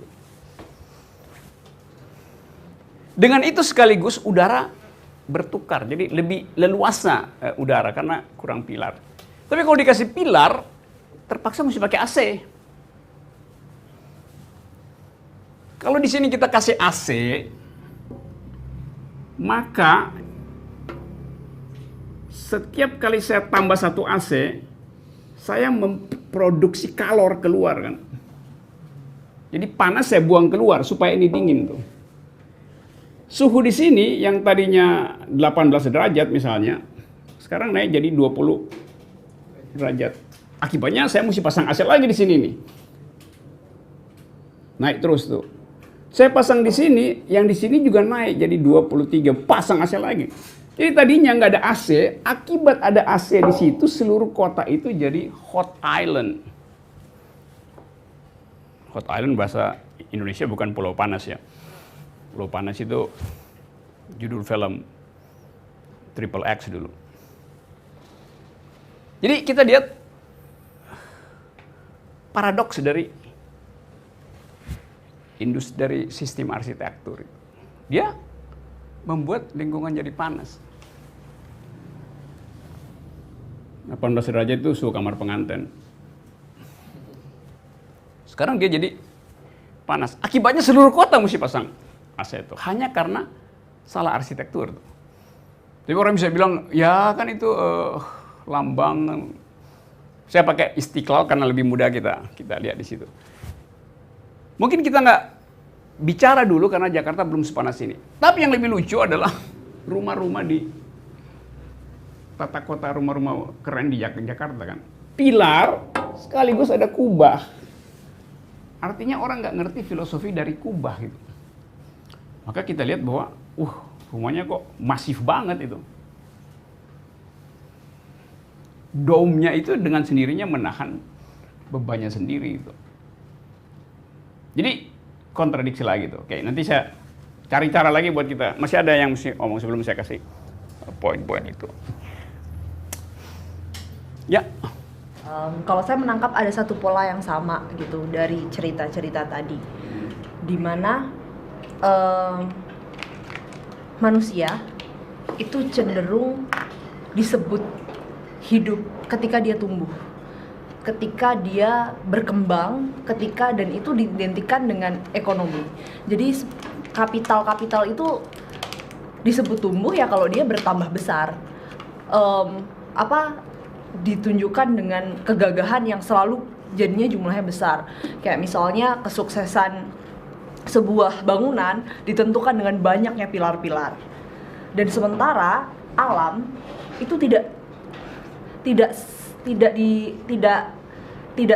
Dengan itu sekaligus udara bertukar, jadi lebih leluasa udara karena kurang pilar. Tapi kalau dikasih pilar, terpaksa mesti pakai AC. Kalau di sini kita kasih AC, maka setiap kali saya tambah satu AC, saya memproduksi kalor keluar kan. Jadi panas saya buang keluar supaya ini dingin tuh. Suhu di sini yang tadinya 18 derajat misalnya, sekarang naik jadi 20 derajat. Akibatnya saya mesti pasang AC lagi di sini nih. Naik terus tuh. Saya pasang di sini, yang di sini juga naik jadi 23, pasang AC lagi. Jadi tadinya nggak ada AC, akibat ada AC di situ seluruh kota itu jadi hot island. Hot island bahasa Indonesia bukan pulau panas ya. Pulau Panas itu judul film Triple X dulu. Jadi kita lihat paradoks dari industri, dari sistem arsitektur. Dia membuat lingkungan jadi panas. 18 derajat itu suhu kamar pengantin. Sekarang dia jadi panas. Akibatnya seluruh kota mesti pasang AC itu. Hanya karena salah arsitektur. Tapi orang bisa bilang, ya kan itu lambang. Saya pakai Istiqlal karena lebih mudah kita lihat di situ. Mungkin kita nggak bicara dulu karena Jakarta belum sepanas ini. Tapi yang lebih lucu adalah rumah-rumah di tata kota, rumah-rumah keren di Jakarta kan. Pilar sekaligus ada kubah. Artinya orang nggak ngerti filosofi dari kubah gitu. Maka kita lihat bahwa, rumahnya kok masif banget itu. Dome-nya itu dengan sendirinya menahan bebannya sendiri itu. Jadi kontradiksi lagi tuh. Oke, nanti saya cari cara lagi buat kita. Masih ada yang mesti omong sebelum saya kasih poin-poin itu. Ya. Kalau saya menangkap ada satu pola yang sama gitu dari cerita-cerita tadi, di mana manusia itu cenderung disebut hidup ketika dia tumbuh, ketika dia berkembang, dan itu diidentikan dengan ekonomi. Jadi kapital itu disebut tumbuh ya kalau dia bertambah besar. Ditunjukkan dengan kegagahan yang selalu jadinya jumlahnya besar. Kayak misalnya kesuksesan sebuah bangunan ditentukan dengan banyaknya pilar-pilar. Dan sementara alam itu tidak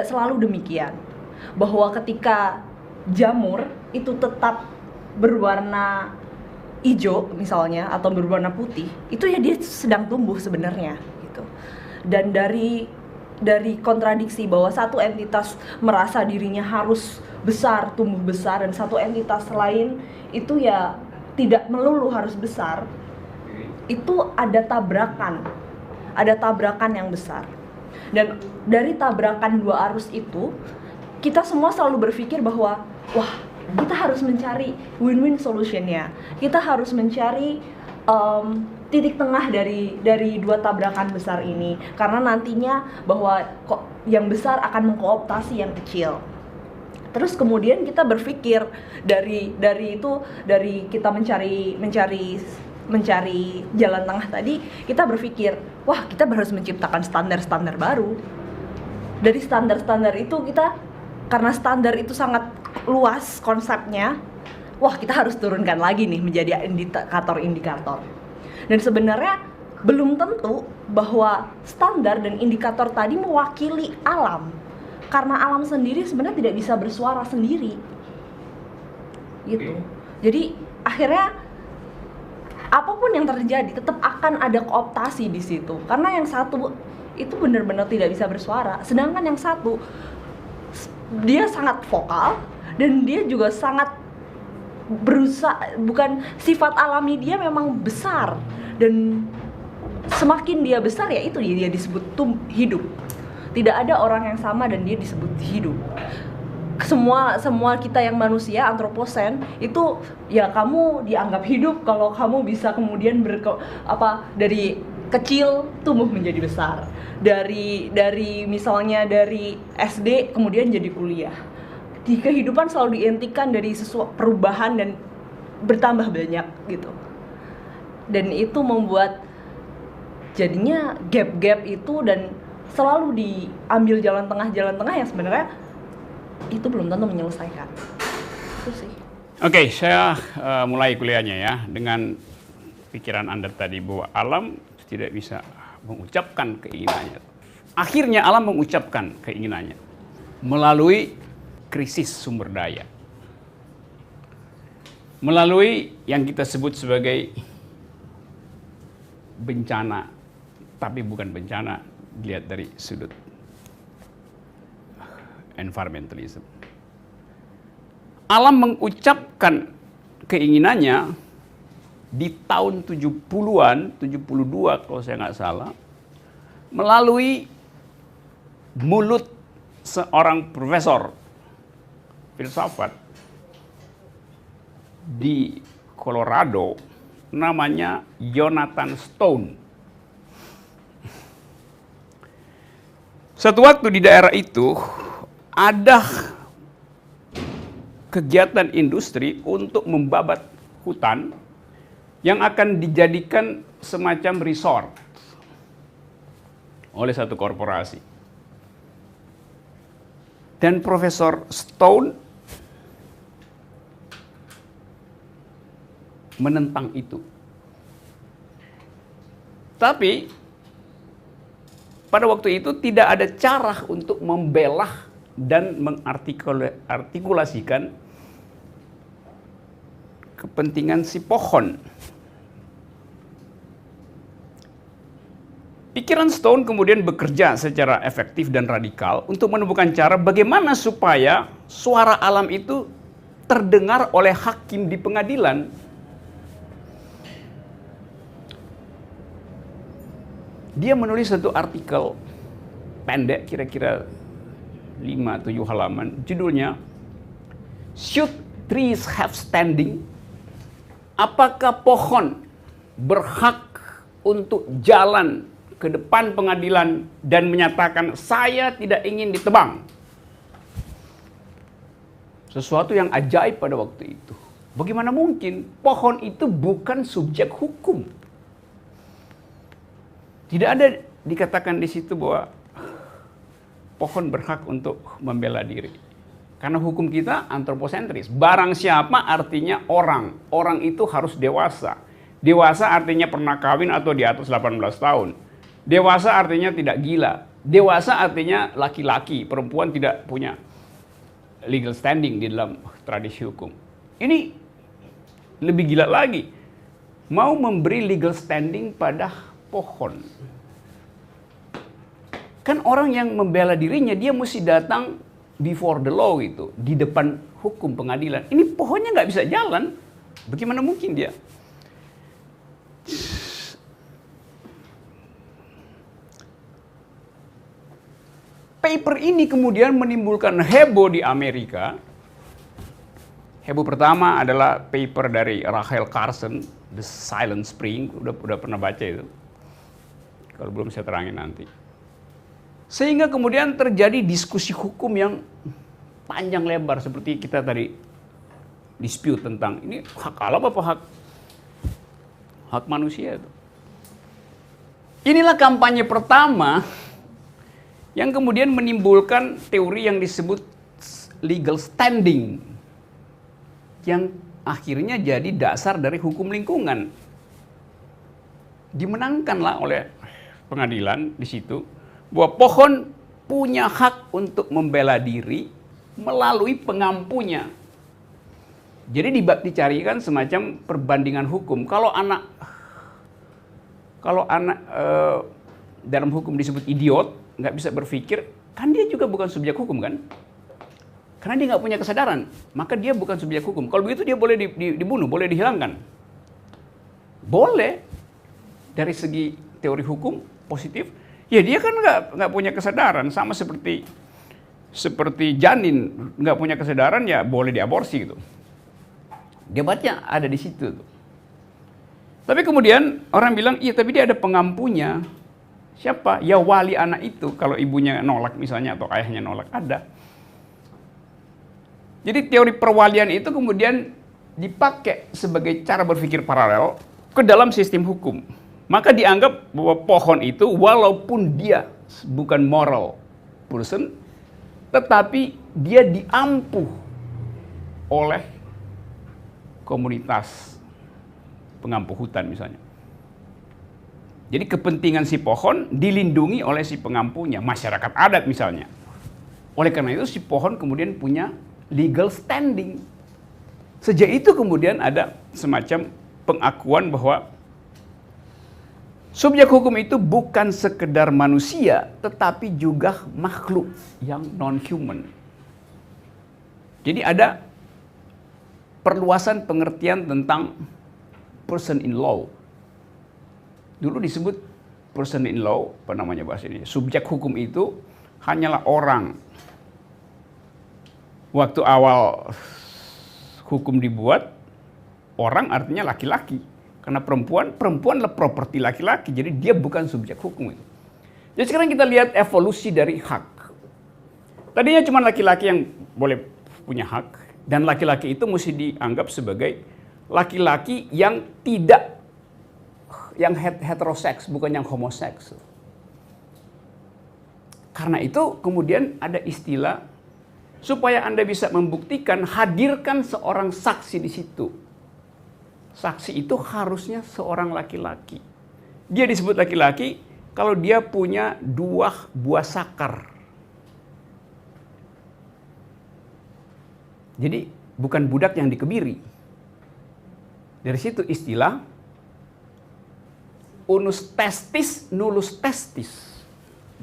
selalu demikian. Bahwa ketika jamur itu tetap berwarna hijau misalnya atau berwarna putih, itu ya dia sedang tumbuh sebenarnya gitu. Dan dari kontradiksi bahwa satu entitas merasa dirinya harus besar, tumbuh besar, dan satu entitas lain itu ya tidak melulu harus besar, itu ada tabrakan yang besar. Dan dari tabrakan dua arus itu, kita semua selalu berpikir bahwa kita harus mencari win-win solution-nya. Kita harus mencari titik tengah dari dua tabrakan besar ini, karena nantinya bahwa yang besar akan mengkooptasi yang kecil. Terus kemudian kita berpikir dari kita mencari jalan tengah tadi, kita berpikir kita harus menciptakan standar-standar baru. Dari standar-standar itu karena standar itu sangat luas konsepnya, kita harus turunkan lagi nih menjadi indikator-indikator. Dan sebenarnya belum tentu bahwa standar dan indikator tadi mewakili alam, karena alam sendiri sebenarnya tidak bisa bersuara sendiri gitu. Jadi akhirnya apapun yang terjadi tetap akan ada kooptasi di situ, karena yang satu itu benar-benar tidak bisa bersuara, sedangkan yang satu dia sangat vokal dan dia juga sangat berusaha, bukan sifat alami dia memang besar, dan semakin dia besar ya itu dia disebut hidup. Tidak ada orang yang sama dan dia disebut hidup. semua kita yang manusia antroposen itu ya kamu dianggap hidup kalau kamu bisa kemudian dari kecil tumbuh menjadi besar, dari misalnya dari SD kemudian jadi kuliah. Di kehidupan selalu diintikan dari sesuatu perubahan dan bertambah banyak gitu, dan itu membuat jadinya gap-gap itu dan selalu diambil jalan tengah yang sebenarnya itu belum tentu menyelesaikan. Itu sih. Oke, saya mulai kuliahnya ya dengan pikiran Anda tadi bahwa alam tidak bisa mengucapkan keinginannya. Akhirnya alam mengucapkan keinginannya melalui krisis sumber daya. Melalui yang kita sebut sebagai bencana, tapi bukan bencana dilihat dari sudut environmentalism. Alam mengucapkan keinginannya di tahun 70-an, 72 kalau saya nggak salah, melalui mulut seorang profesor filsafat di Colorado namanya Jonathan Stone. Satu waktu di daerah itu ada kegiatan industri untuk membabat hutan yang akan dijadikan semacam resort oleh satu korporasi. Dan Profesor Stone menentang itu. Tapi pada waktu itu tidak ada cara untuk membelah dan mengartikulasikan kepentingan si pohon. Pikiran Stone kemudian bekerja secara efektif dan radikal untuk menemukan cara bagaimana supaya suara alam itu terdengar oleh hakim di pengadilan. Dia menulis satu artikel pendek kira-kira 5-7 halaman, judulnya Should Trees Have Standing? Apakah pohon berhak untuk jalan ke depan pengadilan dan menyatakan saya tidak ingin ditebang? Sesuatu yang ajaib pada waktu itu. Bagaimana mungkin pohon itu bukan subjek hukum? Tidak ada dikatakan di situ bahwa pohon berhak untuk membela diri. Karena hukum kita antroposentris. Barang siapa artinya orang. Orang itu harus dewasa. Dewasa artinya pernah kawin atau di atas 18 tahun. Dewasa artinya tidak gila. Dewasa artinya laki-laki. Perempuan tidak punya legal standing di dalam tradisi hukum. Ini lebih gila lagi. Mau memberi legal standing pada pohon. Kan orang yang membela dirinya dia mesti datang before the law gitu, di depan hukum pengadilan. Ini pohonnya nggak bisa jalan. Bagaimana mungkin dia? Paper ini kemudian menimbulkan heboh di Amerika. Heboh pertama adalah paper dari Rachel Carson, The Silent Spring. Udah pernah baca itu. Kalau belum saya terangin nanti. Sehingga kemudian terjadi diskusi hukum yang panjang lebar seperti kita tadi dispute tentang ini hak alam apa hak manusia itu. Inilah kampanye pertama yang kemudian menimbulkan teori yang disebut legal standing yang akhirnya jadi dasar dari hukum lingkungan. Dimenangkanlah oleh pengadilan di situ bahwa pohon punya hak untuk membela diri melalui pengampunya. Jadi dicarikan semacam perbandingan hukum. Kalau anak dalam hukum disebut idiot, nggak bisa berpikir, kan dia juga bukan subjek hukum kan? Karena dia nggak punya kesadaran, maka dia bukan subjek hukum. Kalau begitu dia boleh dibunuh, boleh dihilangkan. Boleh dari segi teori hukum positif. Ya dia kan nggak punya kesadaran, sama seperti seperti janin nggak punya kesadaran ya boleh diaborsi gitu. Debatnya ada di situ. Tapi kemudian orang bilang, iya tapi dia ada pengampunya. Siapa? Ya wali anak itu. Kalau ibunya nolak misalnya atau ayahnya nolak, ada. Jadi teori perwalian itu kemudian dipakai sebagai cara berpikir paralel ke dalam sistem hukum. Maka dianggap bahwa pohon itu walaupun dia bukan moral person, tetapi dia diampuh oleh komunitas pengampuh hutan misalnya. Jadi kepentingan si pohon dilindungi oleh si pengampunya, masyarakat adat misalnya. Oleh karena itu si pohon kemudian punya legal standing. Sejak itu kemudian ada semacam pengakuan bahwa subjek hukum itu bukan sekedar manusia, tetapi juga makhluk yang non-human. Jadi ada perluasan pengertian tentang person in law. Dulu disebut person in law, apa namanya bahasa ini? Subjek hukum itu hanyalah orang. Waktu awal hukum dibuat, orang artinya laki-laki. Karena perempuan adalah properti laki-laki, jadi dia bukan subjek hukum itu. Jadi sekarang kita lihat evolusi dari hak. Tadinya cuma laki-laki yang boleh punya hak, dan laki-laki itu mesti dianggap sebagai laki-laki yang tidak, yang heteroseks, bukan yang homoseks. Karena itu kemudian ada istilah, supaya Anda bisa membuktikan, hadirkan seorang saksi di situ. Saksi itu harusnya seorang laki-laki. Dia disebut laki-laki kalau dia punya 2 buah sakar. Jadi bukan budak yang dikebiri. Dari situ istilah unus testis, nullus testis.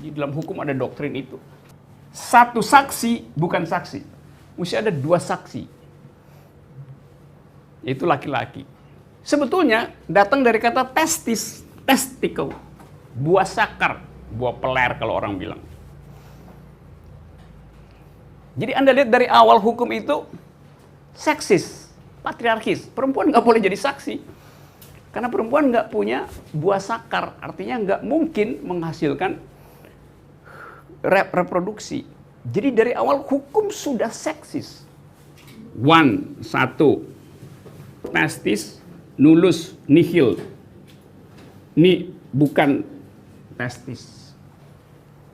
Di dalam hukum ada doktrin itu. Satu saksi bukan saksi. Mesti ada 2 saksi. Yaitu laki-laki. Sebetulnya datang dari kata testis, testicle. Buah sakar, buah peler kalau orang bilang. Jadi Anda lihat dari awal hukum itu seksis, patriarkis. Perempuan nggak boleh jadi saksi. Karena perempuan nggak punya buah sakar, artinya nggak mungkin menghasilkan reproduksi. Jadi dari awal hukum sudah seksis. Satu, testis, nullus, nihil. Ini bukan testis.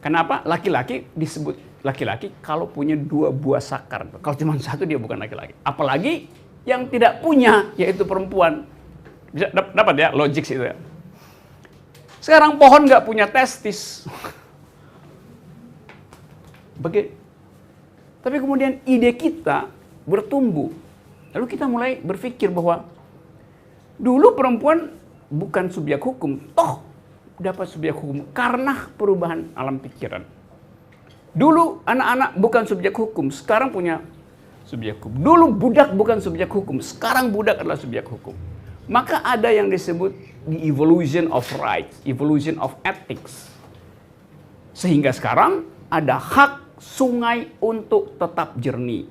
Kenapa? Laki-laki disebut laki-laki kalau punya 2 buah sakar. Kalau cuma 1 dia bukan laki-laki. Apalagi yang tidak punya, yaitu perempuan. Bisa dapat ya, logik itu ya. Sekarang pohon nggak punya testis. Tapi kemudian ide kita bertumbuh. Lalu kita mulai berpikir bahwa dulu perempuan bukan subjek hukum, toh dapat subjek hukum karena perubahan alam pikiran. Dulu anak-anak bukan subjek hukum, sekarang punya subjek hukum. Dulu budak bukan subjek hukum, sekarang budak adalah subjek hukum. Maka ada yang disebut the evolution of rights, evolution of ethics. Sehingga sekarang ada hak sungai untuk tetap jernih.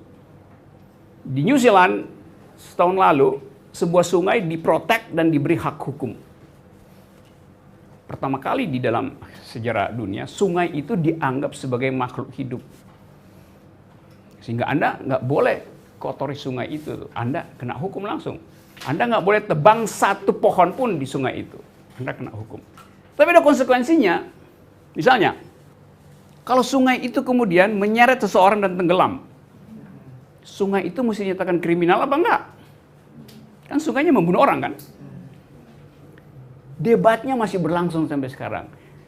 Di New Zealand setahun lalu, sebuah sungai diprotek dan diberi hak hukum. Pertama kali di dalam sejarah dunia, sungai itu dianggap sebagai makhluk hidup. Sehingga Anda nggak boleh kotori sungai itu. Anda kena hukum langsung. Anda nggak boleh tebang 1 pohon pun di sungai itu. Anda kena hukum. Tapi ada konsekuensinya. Misalnya, kalau sungai itu kemudian menyeret seseorang dan tenggelam, sungai itu mesti dinyatakan kriminal apa enggak? Kan sungainya membunuh orang kan? Debatnya masih berlangsung sampai sekarang.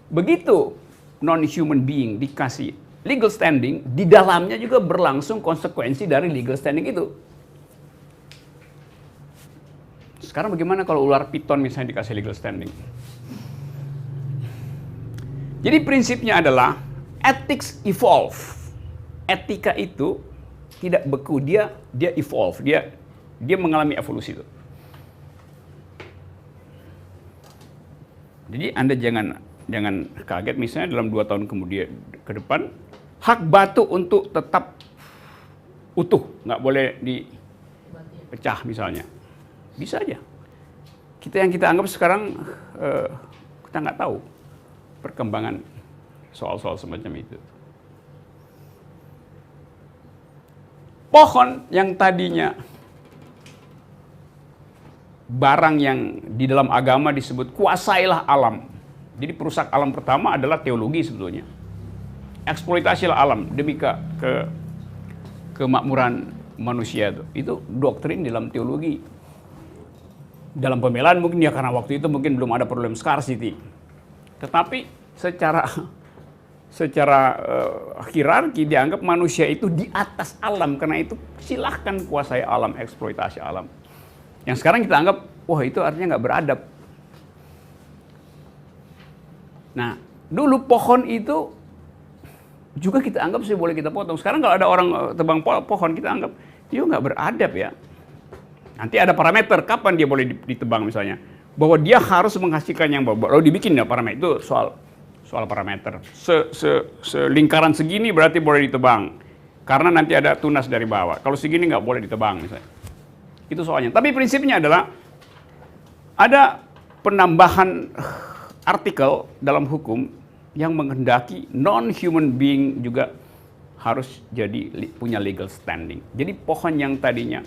Begitu non-human being dikasih legal standing, di dalamnya juga berlangsung konsekuensi dari legal standing itu. Sekarang bagaimana kalau ular piton misalnya dikasih legal standing? Jadi prinsipnya adalah ethics evolve. Etika itu tidak beku, dia evolve, dia mengalami evolusi itu. Jadi Anda jangan kaget misalnya dalam 2 tahun kemudian ke depan hak batu untuk tetap utuh, nggak boleh dipecah misalnya. Bisa aja. Yang kita anggap sekarang kita nggak tahu perkembangan soal-soal semacam itu. Pohon yang tadinya barang yang di dalam agama disebut kuasailah alam. Jadi perusak alam pertama adalah teologi sebetulnya. Eksploitasilah alam demi kemakmuran manusia itu doktrin dalam teologi. Dalam pembelaan mungkin ya karena waktu itu mungkin belum ada problem scarcity. Tetapi secara hierarki dianggap manusia itu di atas alam, karena itu silahkan kuasai alam, eksploitasi alam. Yang sekarang kita anggap, wah itu artinya nggak beradab. Nah, dulu pohon itu juga kita anggap sih boleh kita potong. Sekarang kalau ada orang tebang pohon, kita anggap, dia nggak beradab ya. Nanti ada parameter kapan dia boleh ditebang misalnya. Bahwa dia harus menghasilkan yang baru dibikin ya parameter, itu soal parameter. Selingkaran segini berarti boleh ditebang. Karena nanti ada tunas dari bawah. Kalau segini nggak boleh ditebang misalnya. Itu soalnya. Tapi prinsipnya adalah ada penambahan artikel dalam hukum yang menghendaki non-human being juga harus punya legal standing. Jadi pohon yang tadinya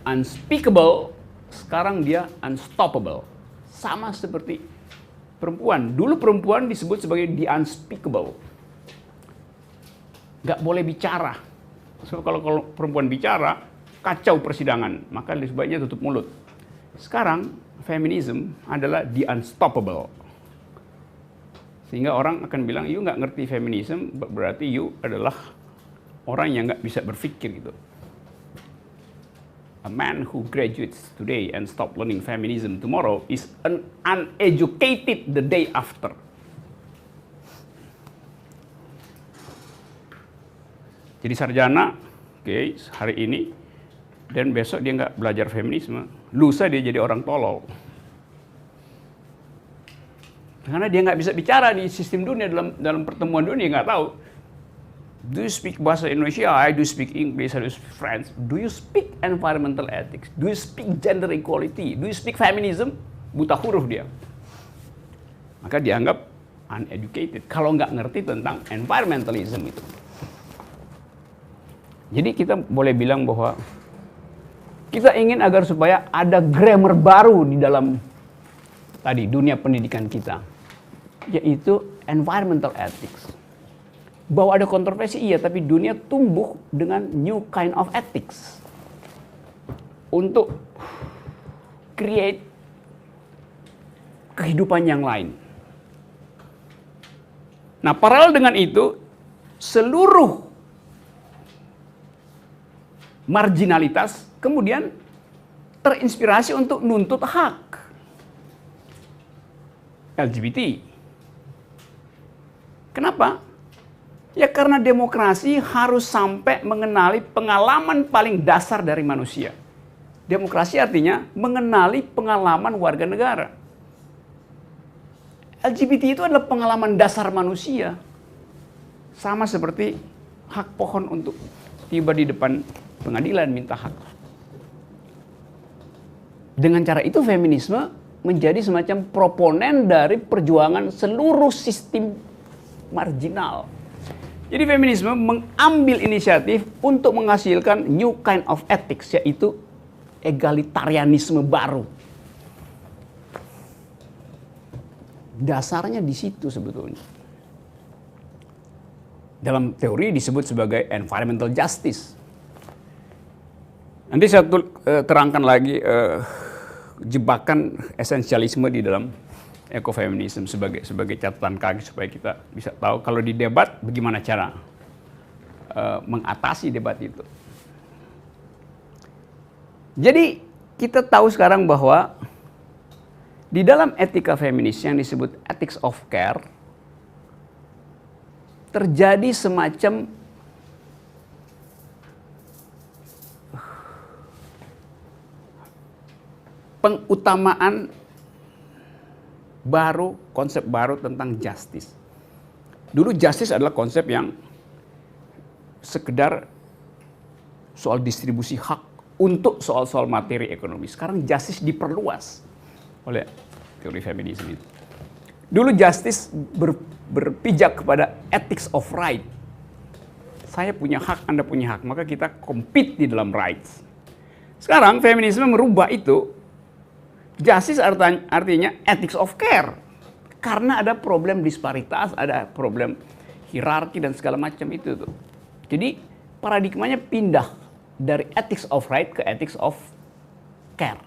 unspeakable, sekarang dia unstoppable. Sama seperti perempuan. Dulu perempuan disebut sebagai the unspeakable. Nggak boleh bicara. So, kalau perempuan bicara, kacau persidangan. Maka sebaiknya tutup mulut. Sekarang, feminism adalah the unstoppable. Sehingga orang akan bilang, you nggak ngerti feminism, berarti you adalah orang yang nggak bisa berpikir gitu. A man who graduates today and stop learning feminism tomorrow is uneducated the day after. Jadi sarjana, oke, hari ini, dan besok dia nggak belajar feminisme, lusa dia jadi orang tolol. Karena dia nggak bisa bicara di sistem dunia, dalam pertemuan dunia, nggak tahu. Do you speak bahasa Indonesia? I do speak English, I do speak French. Do you speak environmental ethics? Do you speak gender equality? Do you speak feminism? Buta huruf dia. Maka dianggap uneducated kalau nggak ngerti tentang environmentalism itu. Jadi kita boleh bilang bahwa kita ingin agar supaya ada grammar baru di dalam tadi dunia pendidikan kita, yaitu environmental ethics. Bahwa ada kontroversi iya, tapi dunia tumbuh dengan new kind of ethics untuk create kehidupan yang lain. Nah, paralel dengan itu, seluruh marginalitas kemudian terinspirasi untuk nuntut hak. LGBT. Kenapa? Ya karena demokrasi harus sampai mengenali pengalaman paling dasar dari manusia. Demokrasi artinya mengenali pengalaman warga negara. LGBT itu adalah pengalaman dasar manusia. Sama seperti hak pohon untuk tiba di depan pengadilan minta hak. Dengan cara itu feminisme menjadi semacam proponen dari perjuangan seluruh sistem marginal. Jadi feminisme mengambil inisiatif untuk menghasilkan new kind of ethics, yaitu egalitarianisme baru. Dasarnya di situ sebetulnya. Dalam teori disebut sebagai environmental justice. Nanti saya terangkan lagi jebakan esensialisme di dalam ekofeminisme sebagai catatan kaki supaya kita bisa tahu kalau di debat bagaimana cara mengatasi debat itu. Jadi kita tahu sekarang bahwa di dalam etika feminis yang disebut ethics of care terjadi semacam pengutamaan baru, konsep baru tentang justice. Dulu justice adalah konsep yang sekedar soal distribusi hak untuk soal-soal materi ekonomi. Sekarang justice diperluas oleh teori feminisme itu. Dulu justice berpijak kepada ethics of right. Saya punya hak, Anda punya hak, maka kita compete di dalam rights. Sekarang feminisme merubah itu. Justice artinya ethics of care. Karena ada problem disparitas, ada problem hierarki dan segala macam itu tuh. Jadi paradigmanya pindah dari ethics of right ke ethics of care.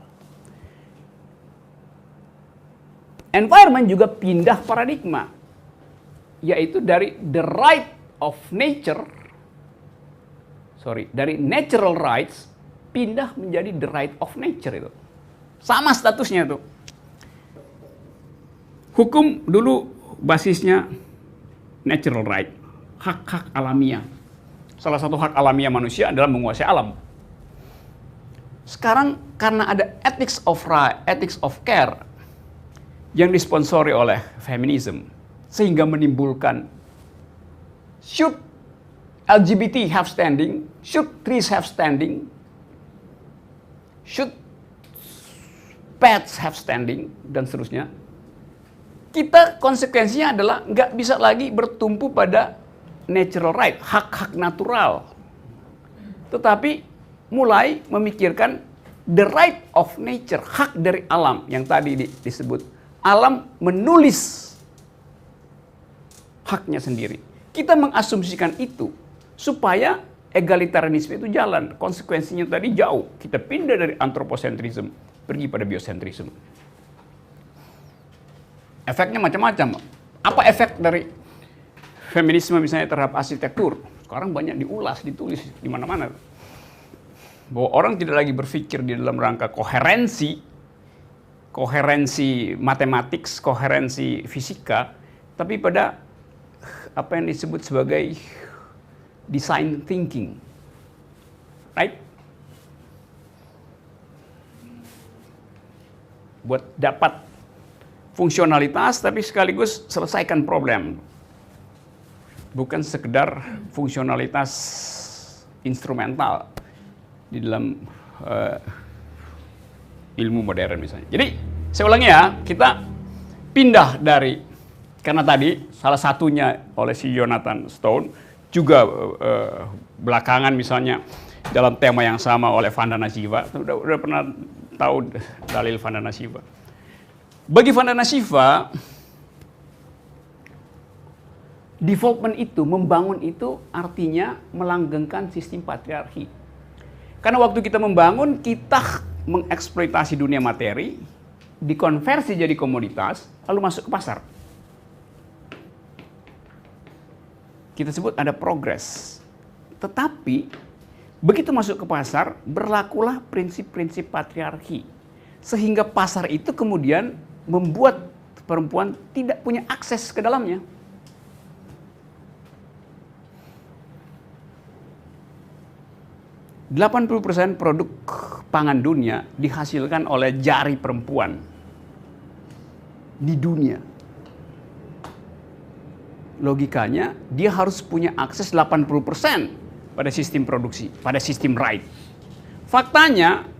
Environment juga pindah paradigma, yaitu dari dari natural rights pindah menjadi the right of nature itu. Sama statusnya tuh. Hukum dulu basisnya natural right, hak-hak alamiah. Salah satu hak alamiah manusia adalah menguasai alam. Sekarang karena ada ethics of right, ethics of care yang disponsori oleh feminisme, sehingga menimbulkan should LGBT have standing, should trees have standing, should pets have standing, dan seterusnya. Kita konsekuensinya adalah nggak bisa lagi bertumpu pada natural right, hak-hak natural. Tetapi mulai memikirkan the right of nature, hak dari alam yang tadi disebut. Alam menulis haknya sendiri. Kita mengasumsikan itu supaya egalitarianisme itu jalan. Konsekuensinya tadi jauh. Kita pindah dari anthropocentrism, pergi pada biocentrism. Efeknya macam-macam. Apa efek dari feminisme misalnya terhadap arsitektur? Sekarang banyak diulas, ditulis di mana-mana. Bahwa orang tidak lagi berpikir di dalam rangka koherensi matematik, koherensi fisika, tapi pada apa yang disebut sebagai design thinking. Right? Buat dapat fungsionalitas tapi sekaligus selesaikan problem. Bukan sekedar fungsionalitas instrumental di dalam ilmu modern misalnya. Jadi saya ulangi ya, kita pindah dari, karena tadi salah satunya oleh si Jonathan Stone, juga belakangan misalnya dalam tema yang sama oleh Vandana Shiva. Udah pernah tahu dalil Vandana Shiva. Bagi Vandana Shiva, development itu, membangun itu artinya melanggengkan sistem patriarki. Karena waktu kita membangun, kita mengeksploitasi dunia materi, dikonversi jadi komoditas, lalu masuk ke pasar. Kita sebut ada progres. Tetapi, begitu masuk ke pasar, berlakulah prinsip-prinsip patriarki. Sehingga pasar itu kemudian membuat perempuan tidak punya akses ke dalamnya. %80 produk pangan dunia dihasilkan oleh jari perempuan di dunia. Logikanya, dia harus punya akses 80% pada sistem produksi, pada sistem right. Faktanya,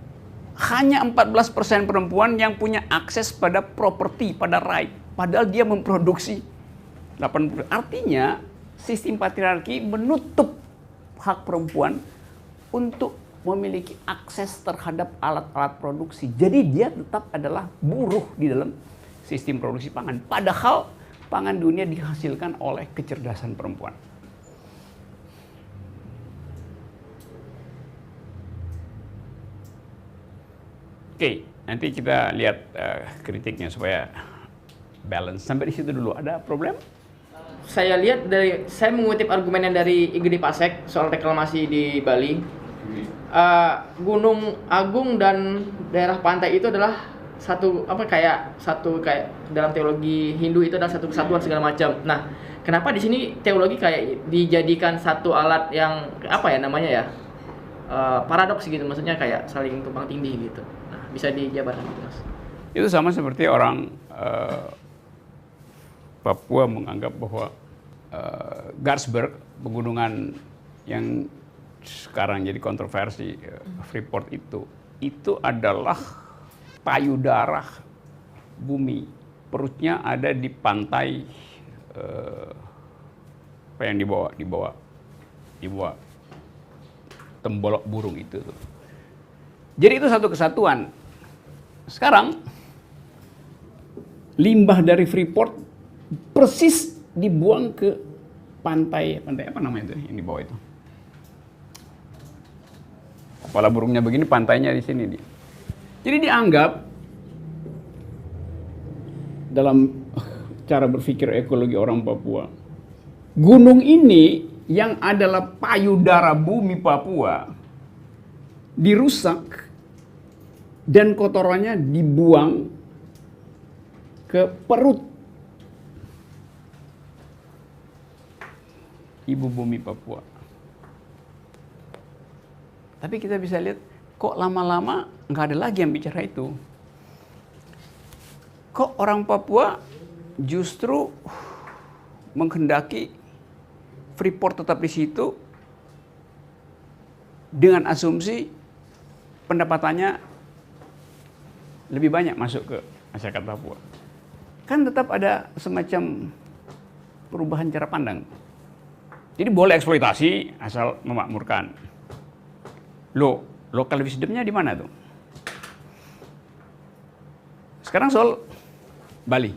hanya 14% perempuan yang punya akses pada properti, pada right. Padahal dia memproduksi 80%. Artinya, sistem patriarki menutup hak perempuan untuk memiliki akses terhadap alat-alat produksi. Jadi dia tetap adalah buruh di dalam sistem produksi pangan. Padahal pangan dunia dihasilkan oleh kecerdasan perempuan. Oke, nanti kita lihat kritiknya supaya balance. Sampai di situ dulu. Ada problem? Saya mengutip argumennya dari Igede Pasek soal reklamasi di Bali. Gunung Agung dan daerah pantai itu adalah satu kayak dalam teologi Hindu itu adalah satu kesatuan segala macam. Nah, kenapa di sini teologi kayak dijadikan satu alat yang paradoks gitu, maksudnya kayak saling tumpang tindih gitu. Nah, bisa dijabarkan Mas? Itu sama seperti orang Papua menganggap bahwa Garsberg, pegunungan yang sekarang jadi kontroversi Freeport itu adalah payudara bumi. Perutnya ada di pantai apa yang di bawah Tembolok Burung itu tuh. Jadi itu satu kesatuan. Sekarang limbah dari Freeport persis dibuang ke pantai apa namanya itu yang di bawah itu. Kepala burungnya begini, pantainya di sini dia. Jadi dianggap dalam cara berpikir ekologi orang Papua, gunung ini yang adalah payudara bumi Papua dirusak dan kotorannya dibuang ke perut ibu bumi Papua. Tapi kita bisa lihat kok lama-lama nggak ada lagi yang bicara itu. Kok orang Papua justru menghendaki Freeport tetap di situ dengan asumsi pendapatannya lebih banyak masuk ke masyarakat Papua. Kan tetap ada semacam perubahan cara pandang. Jadi boleh eksploitasi asal memakmurkan. Loh, local wisdomnya di mana tuh? Sekarang soal Bali.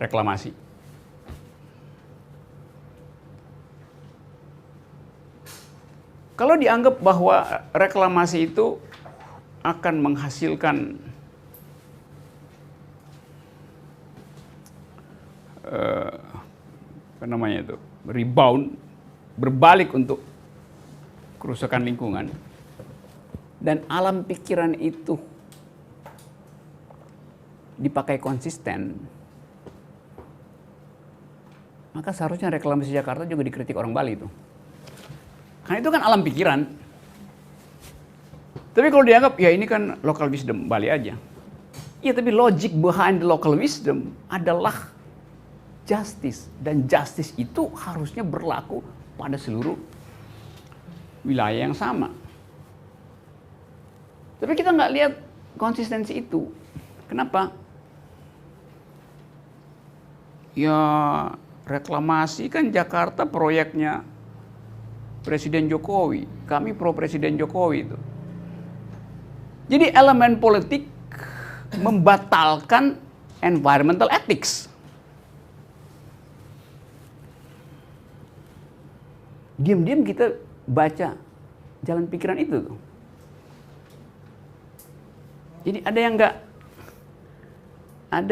Reklamasi. Kalau dianggap bahwa reklamasi itu akan menghasilkan apa namanya itu, rebound, berbalik untuk kerusakan lingkungan, dan alam pikiran itu dipakai konsisten, maka seharusnya reklamasi Jakarta juga dikritik orang Bali itu. Karena itu kan alam pikiran. Tapi kalau dianggap, ya ini kan local wisdom Bali aja. Iya, tapi logic behind the local wisdom adalah justice. Dan justice itu harusnya berlaku pada seluruh wilayah yang sama. Tapi kita nggak lihat konsistensi itu. Kenapa? Ya, reklamasi kan Jakarta proyeknya Presiden Jokowi. Kami pro Presiden Jokowi itu. Jadi elemen politik membatalkan environmental ethics. Diam-diam kita baca jalan pikiran itu tuh. Jadi ada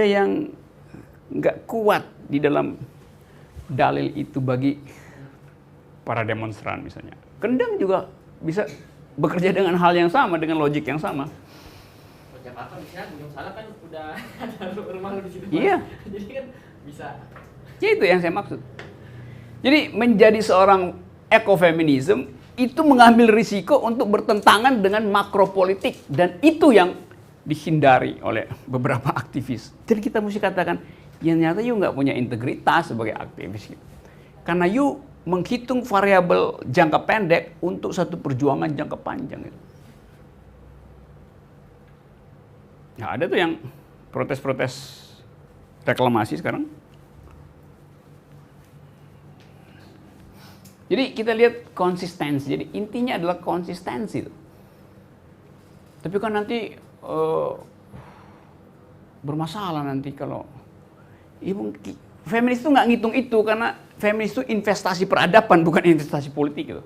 yang nggak kuat di dalam dalil itu bagi para demonstran misalnya. Kendang juga bisa bekerja dengan hal yang sama, dengan logik yang sama. Jakarta misalnya belum salah kan udah ada rumah lu di situ. Iya. Jadi kan bisa. Ya itu yang saya maksud. Jadi menjadi seorang ekofeminism itu mengambil risiko untuk bertentangan dengan makropolitik, dan itu yang dihindari oleh beberapa aktivis. Jadi kita mesti katakan, ya ternyata you nggak punya integritas sebagai aktivis. Karena you menghitung variabel jangka pendek untuk satu perjuangan jangka panjang itu. Nah, ada tuh yang protes-protes reklamasi sekarang. Jadi kita lihat konsistensi. Jadi intinya adalah konsistensi. Tapi kan nanti bermasalah nanti kalau feminis itu nggak ngitung itu, karena feminis itu investasi peradaban, bukan investasi politik gitu.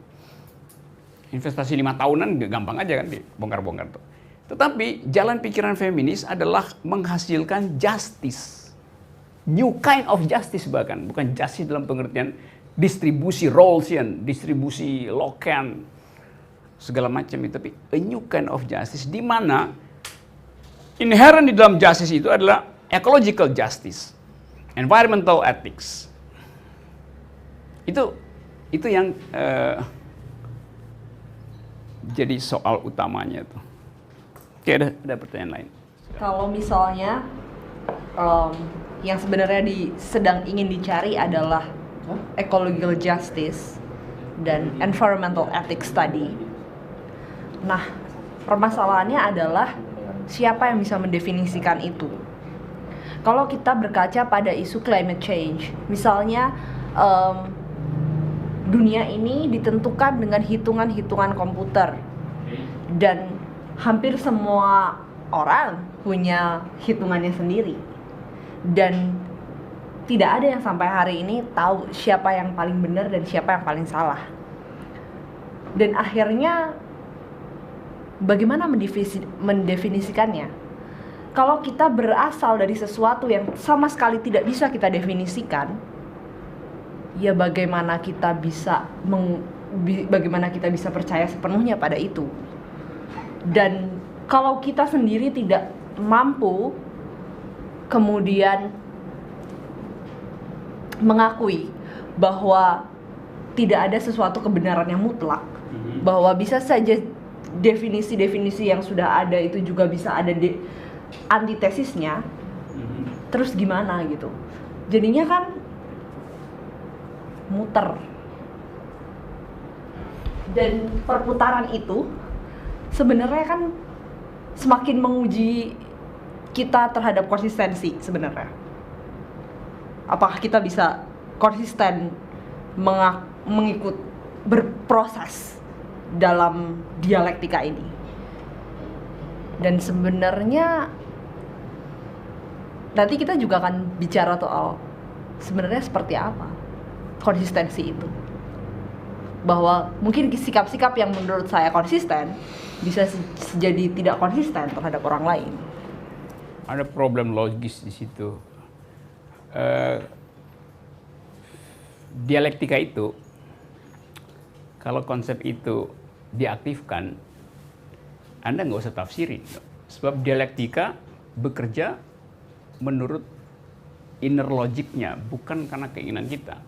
Investasi 5 tahunan gampang aja kan dibongkar-bongkar tuh. Tetapi jalan pikiran feminis adalah menghasilkan justice. New kind of justice bahkan. Bukan justice dalam pengertian distribusi Rawlsian, distribusi Lockean, segala macam itu. Tapi a new kind of justice di mana inherent di dalam justice itu adalah ecological justice, environmental ethics. Itu yang jadi soal utamanya tuh. Oke, ada pertanyaan lain. Kalau misalnya yang sebenarnya sedang ingin dicari adalah ecological justice dan environmental ethics tadi. Nah, permasalahannya adalah siapa yang bisa mendefinisikan itu. Kalau kita berkaca pada isu climate change, misalnya dunia ini ditentukan dengan hitungan-hitungan komputer dan hampir semua orang punya hitungannya sendiri dan tidak ada yang sampai hari ini tahu siapa yang paling benar dan siapa yang paling salah. Dan akhirnya bagaimana mendefinisikannya? Kalau kita berasal dari sesuatu yang sama sekali tidak bisa kita definisikan, ya bagaimana kita bisa percaya sepenuhnya pada itu? Dan kalau kita sendiri tidak mampu kemudian mengakui bahwa tidak ada sesuatu kebenaran yang mutlak, bahwa bisa saja definisi-definisi yang sudah ada itu juga bisa ada antitesisnya, terus gimana gitu? Jadinya kan muter. Dan perputaran itu sebenarnya kan semakin menguji kita terhadap konsistensi sebenarnya. Apakah kita bisa konsisten mengikut berproses dalam dialektika ini? Dan sebenarnya nanti kita juga akan bicara soal sebenarnya seperti apa konsistensi itu. Bahwa mungkin sikap-sikap yang menurut saya konsisten bisa jadi tidak konsisten terhadap orang lain. Ada problem logis di situ. Dialektika itu, kalau konsep itu diaktifkan, Anda nggak usah tafsirin. Sebab dialektika bekerja menurut inner logiknya, bukan karena keinginan kita.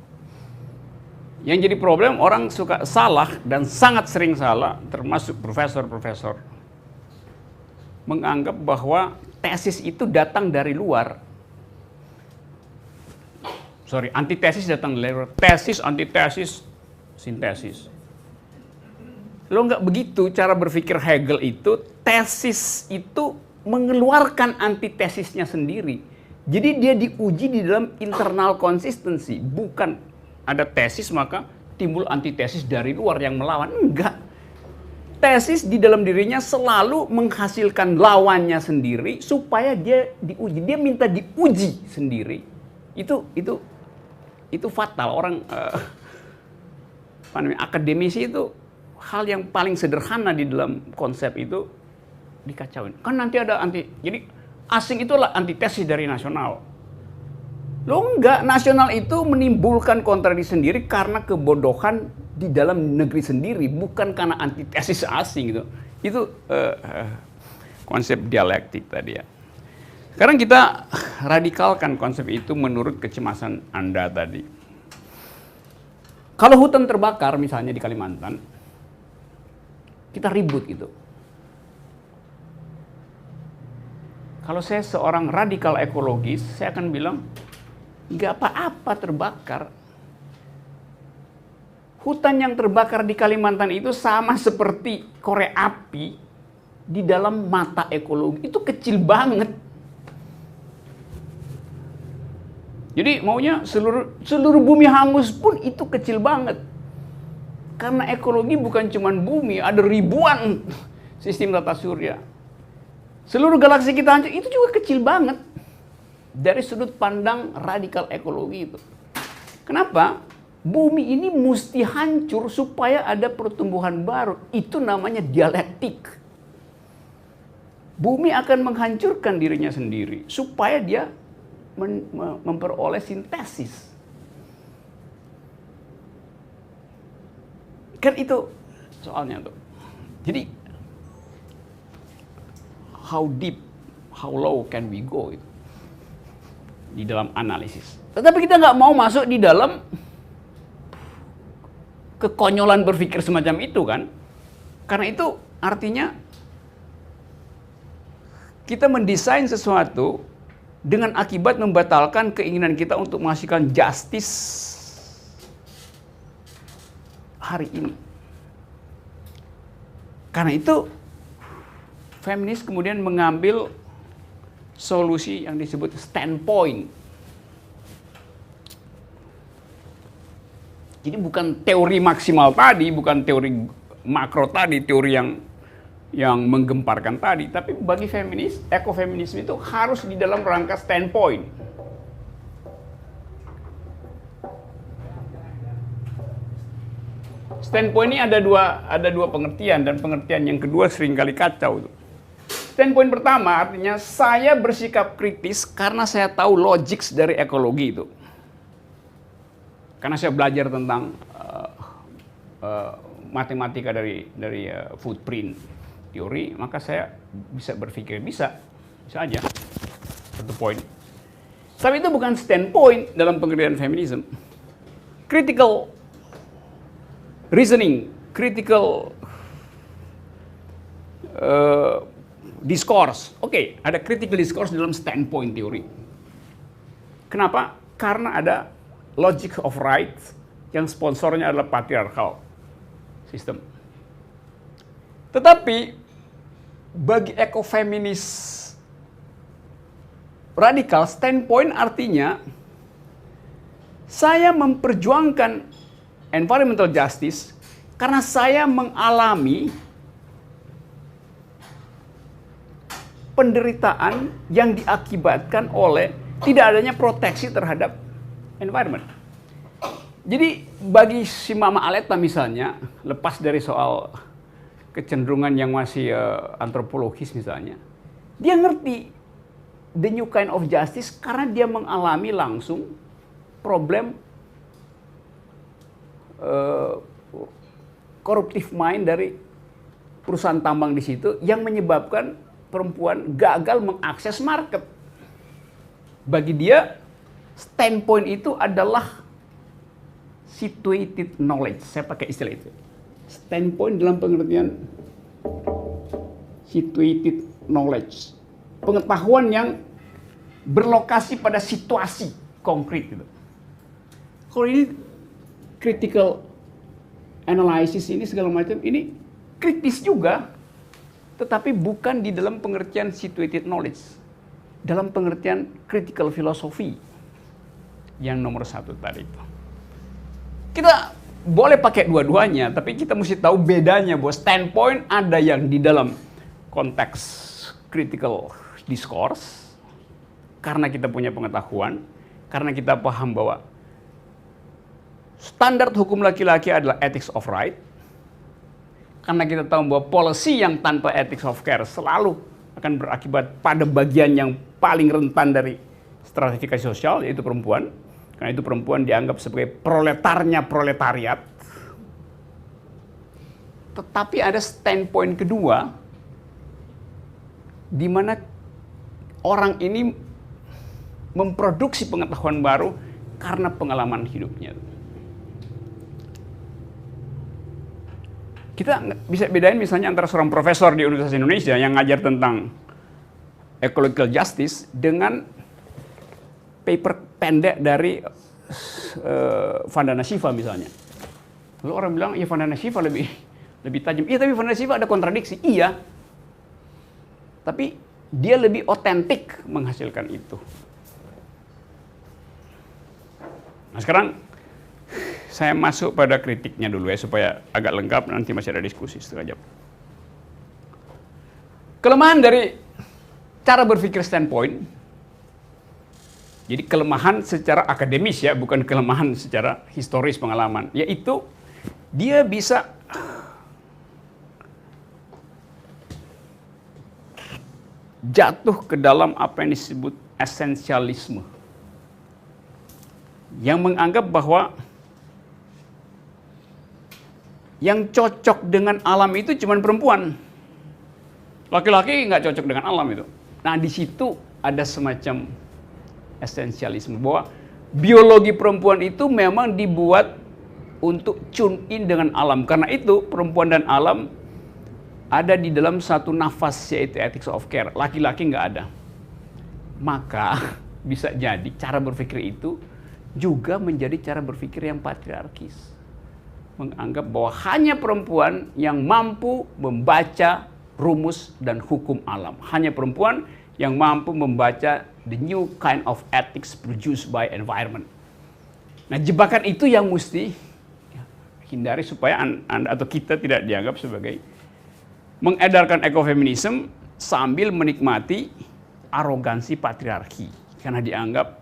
Yang jadi problem, orang suka salah dan sangat sering salah, termasuk profesor-profesor, menganggap bahwa tesis itu datang dari luar. Antitesis datang dari luar. Tesis, antitesis, sintesis. Lo nggak begitu cara berpikir Hegel itu. Tesis itu mengeluarkan antitesisnya sendiri. Jadi dia diuji di dalam internal consistency. Bukan ada tesis maka timbul antitesis dari luar yang melawan. Enggak. Tesis di dalam dirinya selalu menghasilkan lawannya sendiri supaya dia diuji. Dia minta diuji sendiri. Itu fatal. Orang akademisi itu hal yang paling sederhana di dalam konsep itu dikacauin. Kan nanti ada jadi asing itulah antitesis dari nasional. Lo enggak, nasional itu menimbulkan kontradiksi sendiri karena kebodohan di dalam negeri sendiri, bukan karena antitesis asing gitu. Itu konsep dialektik tadi ya. Sekarang kita radikalkan konsep itu menurut kecemasan Anda tadi. Kalau hutan terbakar misalnya di Kalimantan, kita ribut gitu. Kalau saya seorang radikal ekologis, saya akan bilang, nggak apa-apa terbakar. Hutan yang terbakar di Kalimantan itu sama seperti korek api di dalam mata ekologi. Itu kecil banget. Jadi maunya seluruh bumi hangus pun itu kecil banget. Karena ekologi bukan cuma bumi, ada ribuan sistem tata surya. Seluruh galaksi kita hancur, itu juga kecil banget. Dari sudut pandang radikal ekologi itu. Kenapa? Bumi ini mesti hancur supaya ada pertumbuhan baru. Itu namanya dialektik. Bumi akan menghancurkan dirinya sendiri supaya dia memperoleh sintesis. Kan itu soalnya tuh. Jadi how deep, how low can we go itu di dalam analisis. Tetapi kita nggak mau masuk di dalam kekonyolan berpikir semacam itu kan. Karena itu artinya kita mendesain sesuatu dengan akibat membatalkan keinginan kita untuk menghasilkan justice hari ini. Karena itu feminis kemudian mengambil solusi yang disebut standpoint. Jadi bukan teori maksimal tadi, bukan teori makro tadi, teori yang menggemparkan tadi, tapi bagi feminis, ekofeminisme itu harus di dalam rangka standpoint. Standpoint ini ada dua pengertian, dan pengertian yang kedua seringkali kacau. Standpoint pertama artinya saya bersikap kritis karena saya tahu logik dari ekologi itu. Karena saya belajar tentang matematika dari footprint teori, maka saya bisa berpikir bisa aja. Satu poin. Tapi itu bukan standpoint dalam pengertian feminisme. Critical reasoning, critical discourse. Oke, ada critical discourse dalam standpoint teori. Kenapa? Karena ada logic of right yang sponsornya adalah patriarchal system. Tetapi bagi ekofeminis radikal, standpoint artinya saya memperjuangkan environmental justice karena saya mengalami penderitaan yang diakibatkan oleh tidak adanya proteksi terhadap environment. Jadi bagi si Mama Aletta misalnya, lepas dari soal kecenderungan yang masih antropologis misalnya, dia ngerti the new kind of justice karena dia mengalami langsung problem corruptive mind dari perusahaan tambang di situ yang menyebabkan perempuan gagal mengakses market. Bagi dia, standpoint itu adalah situated knowledge. Saya pakai istilah itu. Standpoint dalam pengertian situated knowledge. Pengetahuan yang berlokasi pada situasi konkret. Gitu. Kalau ini critical analysis ini segala macam, ini kritis juga, tetapi bukan di dalam pengertian situated knowledge. Dalam pengertian critical philosophy yang nomor satu tadi itu. Kita boleh pakai dua-duanya, tapi kita mesti tahu bedanya bahwa standpoint ada yang di dalam konteks critical discourse, karena kita punya pengetahuan, karena kita paham bahwa standar hukum laki-laki adalah ethics of right, karena kita tahu bahwa policy yang tanpa ethics of care selalu akan berakibat pada bagian yang paling rentan dari stratifikasi sosial, yaitu perempuan. Karena itu perempuan dianggap sebagai proletarnya proletariat. Tetapi ada standpoint kedua, di mana orang ini memproduksi pengetahuan baru karena pengalaman hidupnya. Kita bisa bedain misalnya antara seorang profesor di Universitas Indonesia yang ngajar tentang ecological justice dengan paper pendek dari Vandana Shiva misalnya. Lalu orang bilang, ya Vandana Shiva lebih tajam. Iya, tapi Vandana Shiva ada kontradiksi. Iya. Tapi dia lebih otentik menghasilkan itu. Nah sekarang saya masuk pada kritiknya dulu ya, supaya agak lengkap, nanti masih ada diskusi setengah jam. Kelemahan dari cara berpikir standpoint, jadi kelemahan secara akademis ya, bukan kelemahan secara historis pengalaman, yaitu dia bisa jatuh ke dalam apa yang disebut esensialisme, yang menganggap bahwa yang cocok dengan alam itu cuma perempuan. Laki-laki nggak cocok dengan alam itu. Nah di situ ada semacam esensialisme, bahwa biologi perempuan itu memang dibuat untuk tune in dengan alam. Karena itu perempuan dan alam ada di dalam satu nafas, yaitu ethics of care. Laki-laki nggak ada. Maka bisa jadi cara berpikir itu juga menjadi cara berpikir yang patriarkis. menganggap bahwa hanya perempuan yang mampu membaca rumus dan hukum alam. Hanya perempuan yang mampu membaca the new kind of ethics produced by environment. Nah, jebakan itu yang mesti hindari supaya Anda atau kita tidak dianggap sebagai mengedarkan ekofeminisme sambil menikmati arogansi patriarki. Karena dianggap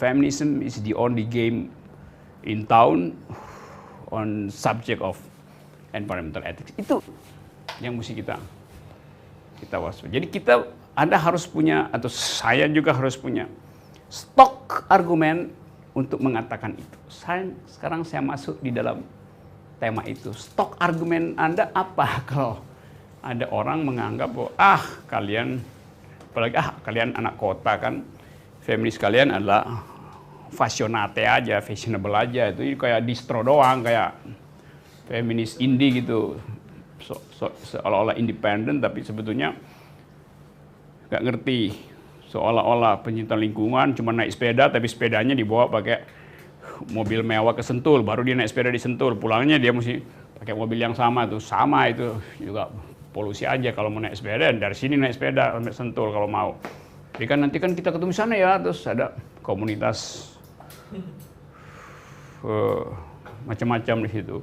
feminism is the only game in town on subject of environmental ethics. Itu yang mesti kita waspada. Jadi Anda harus punya, atau saya juga harus punya stok argumen untuk mengatakan itu. Sekarang saya masuk di dalam tema itu. Stok argumen Anda apa kalau ada orang menganggap bahwa kalian, apalagi kalian anak kota kan, feminis kalian adalah fashionate aja, fashionable aja, itu kayak distro doang, kayak feminis indie gitu, seolah-olah independen tapi sebetulnya nggak ngerti, seolah-olah pencinta lingkungan, cuma naik sepeda tapi sepedanya dibawa pakai mobil mewah ke Sentul, baru dia naik sepeda di Sentul, pulangnya dia mesti pakai mobil yang sama itu juga polusi aja kalau mau naik sepeda, dari sini naik sepeda sampai Sentul kalau mau. Jadi kan nanti kan kita ketemu sana ya, terus ada komunitas macam-macam di situ.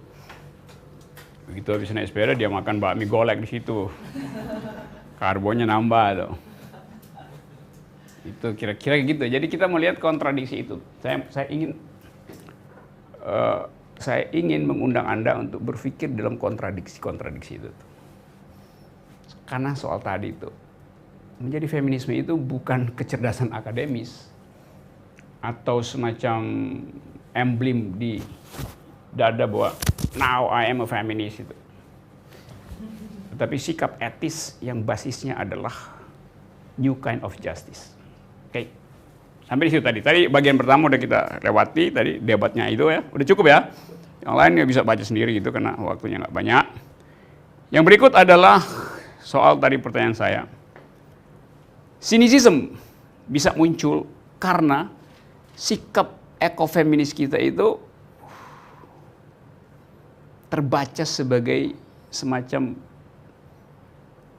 Begitu habis naik sepeda dia makan bakmi golek di situ, karbonnya nambah tuh. Itu kira-kira gitu. Jadi kita melihat kontradiksi itu. Saya ingin mengundang Anda untuk berpikir dalam kontradiksi itu. Karena soal tadi itu, menjadi feminisme itu bukan kecerdasan akademis atau semacam emblem di dada bahwa now I am a feminist itu. Tetapi sikap etis yang basisnya adalah new kind of justice. Oke. Sampai di situ tadi. Tadi bagian pertama udah kita lewati, tadi debatnya itu ya. Udah cukup ya. Yang lain ya bisa baca sendiri gitu karena waktunya nggak banyak. Yang berikut adalah soal tadi pertanyaan saya. Cynicism bisa muncul karena sikap ekofeminis kita itu terbaca sebagai semacam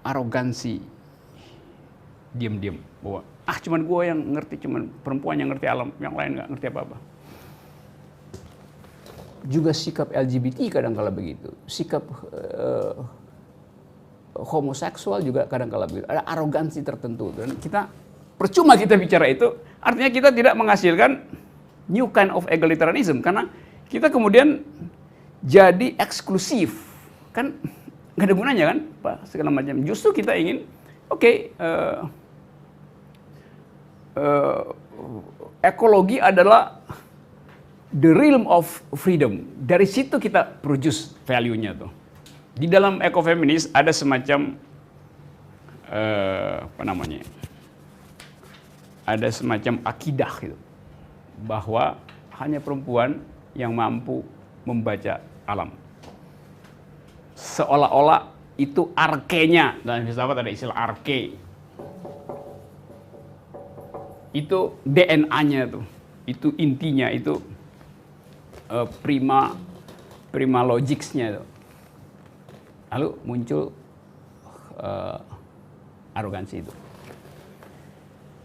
arogansi, diam-diam bahwa cuman gue yang ngerti, cuman perempuan yang ngerti alam, yang lain nggak ngerti apa-apa. Juga sikap LGBT kadang-kala begitu, sikap homoseksual juga kadang-kala begitu, ada arogansi tertentu dan kita percuma kita bicara itu, artinya kita tidak menghasilkan new kind of egalitarianism karena kita kemudian jadi eksklusif, kan nggak ada gunanya kan, Pak, segala macam. Justru kita ingin, ekologi adalah the realm of freedom. Dari situ kita produce value-nya tuh. Di dalam ekofeminis ada semacam ada semacam akidah gitu, bahwa hanya perempuan yang mampu membaca alam. Seolah-olah itu arkenya, dalam filsafat ada istilah arke. Itu DNA-nya tuh, itu intinya, itu prima logics-nya tuh. Lalu muncul arogansi itu.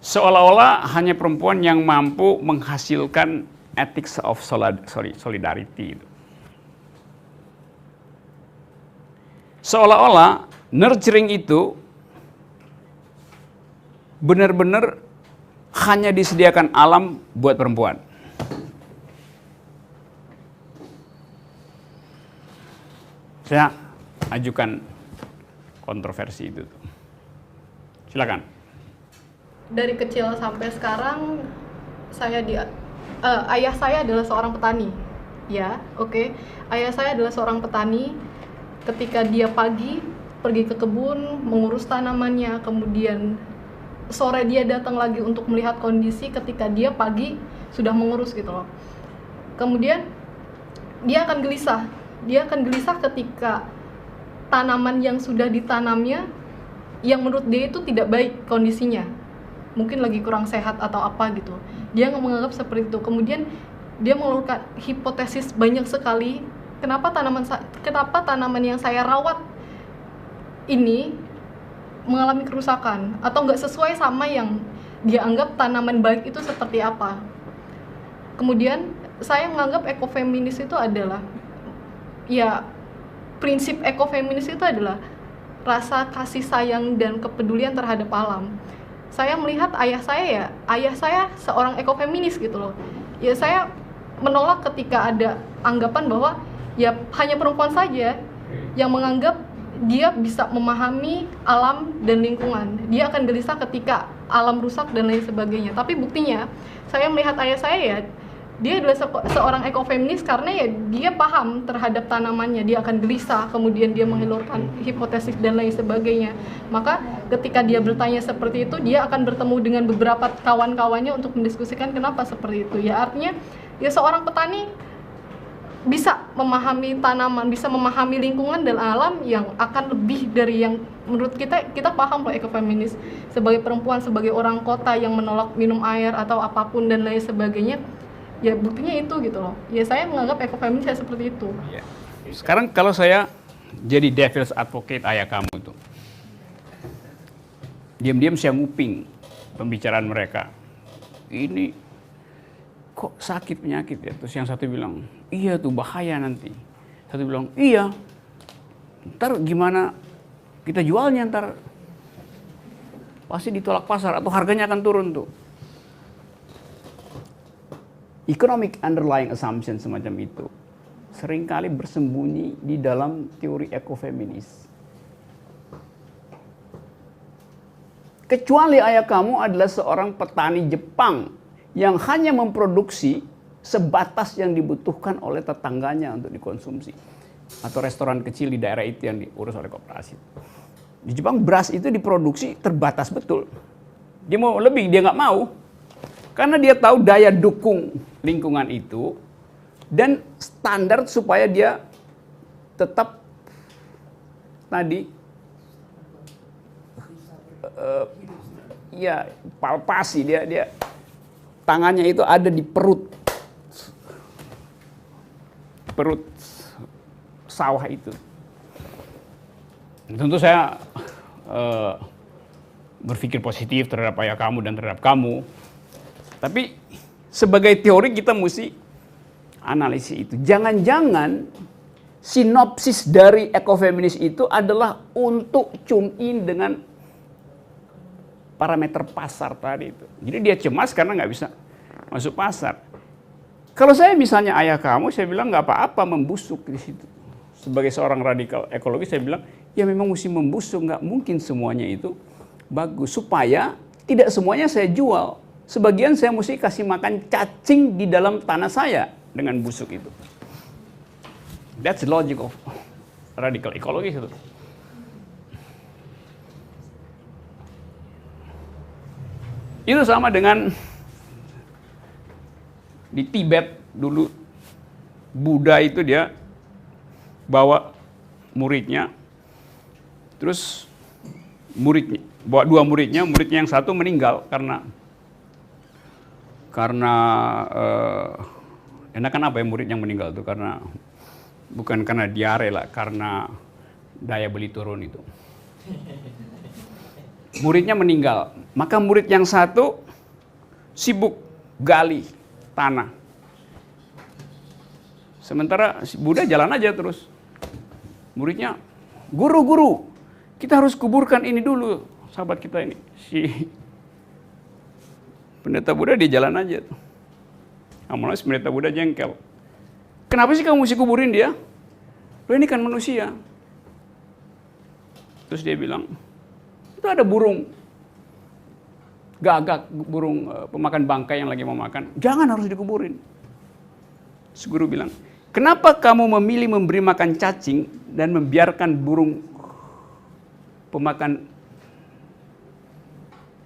Seolah-olah hanya perempuan yang mampu menghasilkan ethics of solidarity itu. Seolah-olah nurturing itu benar-benar hanya disediakan alam buat perempuan. Saya ajukan kontroversi itu. Silakan. Dari kecil sampai sekarang ayah saya adalah seorang petani. Ya, oke. Ayah saya adalah seorang petani. Ketika dia pagi pergi ke kebun mengurus tanamannya, kemudian sore dia datang lagi untuk melihat kondisi ketika dia pagi sudah mengurus gitu loh. Kemudian dia akan gelisah ketika tanaman yang sudah ditanamnya yang menurut dia itu tidak baik kondisinya, mungkin lagi kurang sehat atau apa gitu, dia menganggap seperti itu. Kemudian dia mengeluarkan hipotesis banyak sekali kenapa tanaman yang saya rawat ini mengalami kerusakan atau nggak sesuai sama yang dia anggap tanaman baik itu seperti apa. Kemudian saya menganggap ekofeminis itu adalah, ya, prinsip ekofeminis itu adalah rasa kasih sayang dan kepedulian terhadap alam. Saya melihat ayah saya seorang ekofeminis gitu loh. Ya, saya menolak ketika ada anggapan bahwa ya hanya perempuan saja yang menganggap dia bisa memahami alam dan lingkungan. Dia akan gelisah ketika alam rusak dan lain sebagainya. Tapi buktinya, saya melihat ayah saya, ya, dia adalah seorang ekofeminis karena ya dia paham terhadap tanamannya, dia akan gelisah, kemudian dia mengeluarkan hipotesis dan lain sebagainya. Maka ketika dia bertanya seperti itu, dia akan bertemu dengan beberapa kawan-kawannya untuk mendiskusikan kenapa seperti itu. Ya, artinya ya seorang petani bisa memahami tanaman, bisa memahami lingkungan dan alam yang akan lebih dari yang menurut kita paham loh ekofeminis. Sebagai perempuan, sebagai orang kota yang menolak minum air atau apapun dan lain sebagainya, ya buktinya itu gitu loh. Ya saya menganggap ekofeminis saya seperti itu. Ya. Sekarang kalau saya jadi devil's advocate ayah kamu itu, diam-diam saya nguping pembicaraan mereka. Ini kok sakit penyakit ya? Terus yang satu bilang, iya tuh bahaya nanti. Satu bilang, iya. Ntar gimana kita jualnya ntar? Pasti ditolak pasar atau harganya akan turun tuh. Economic underlying assumption semacam itu seringkali bersembunyi di dalam teori ekofeminis. Kecuali ayah kamu adalah seorang petani Jepang yang hanya memproduksi sebatas yang dibutuhkan oleh tetangganya untuk dikonsumsi. Atau restoran kecil di daerah itu yang diurus oleh koperasi. Di Jepang beras itu diproduksi terbatas betul. Dia mau lebih, dia nggak mau. Karena dia tahu daya dukung lingkungan itu dan standar supaya dia tetap tadi ya palpasi, dia tangannya itu ada di perut sawah itu. Tentu saya berpikir positif terhadap ayah kamu dan terhadap kamu. Tapi sebagai teori kita mesti analisis itu. Jangan-jangan sinopsis dari ekofeminis itu adalah untuk tune in dengan parameter pasar tadi itu. Jadi dia cemas karena nggak bisa masuk pasar. Kalau saya misalnya ayah kamu, saya bilang nggak apa-apa membusuk di situ. Sebagai seorang radikal ekologi, saya bilang ya memang mesti membusuk, nggak mungkin semuanya itu bagus. Supaya tidak semuanya saya jual. Sebagian saya mesti kasih makan cacing di dalam tanah saya dengan busuk itu. That's the logic of radical ecology itu. Itu sama dengan di Tibet dulu Buddha itu dia bawa muridnya, terus bawa dua muridnya yang satu meninggal karena enakan apa ya murid yang meninggal itu karena bukan karena diare lah, karena daya beli turun itu. Muridnya meninggal, maka murid yang satu sibuk gali tanah. Sementara Buddha jalan aja terus. Muridnya, guru, kita harus kuburkan ini dulu, sahabat kita ini. Si pendeta Buddha dia jalan aja. Amalnya si pendeta Buddha jengkel. Kenapa sih kamu mesti kuburin dia? Loh ini kan manusia. Terus dia bilang, itu ada burung gagak, burung pemakan bangkai yang lagi mau makan. Jangan, harus dikuburin. Terus guru bilang, kenapa kamu memilih memberi makan cacing dan membiarkan burung pemakan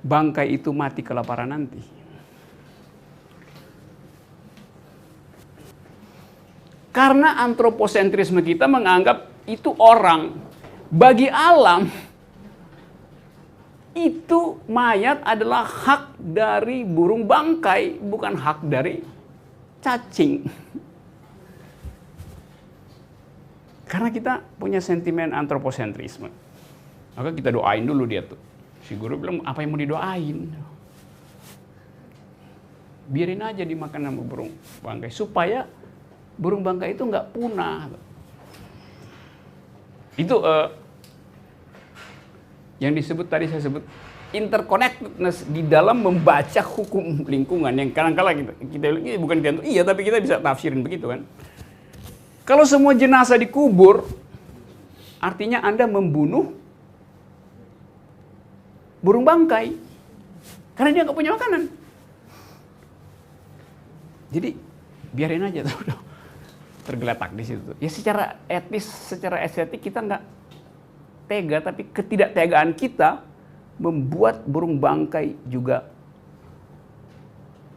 bangkai itu mati kelaparan nanti? Karena antroposentrisme kita menganggap itu orang. Bagi alam, itu mayat adalah hak dari burung bangkai, bukan hak dari cacing. Karena kita punya sentimen antroposentrisme. Maka kita doain dulu dia tuh. Si guru bilang, apa yang mau didoain? Biarin aja dimakan sama burung bangkai. Supaya burung bangkai itu nggak punah. Itu yang disebut tadi saya sebut interconnectedness di dalam membaca hukum lingkungan yang kadang-kala kita ini bukan kita iya tapi kita bisa tafsirin begitu kan. Kalau semua jenazah dikubur artinya Anda membunuh burung bangkai karena dia nggak punya makanan. Jadi biarin aja tuh tergeletak di situ. Ya secara etis, secara estetik kita nggak tega, tapi ketidaktegaan kita membuat burung bangkai juga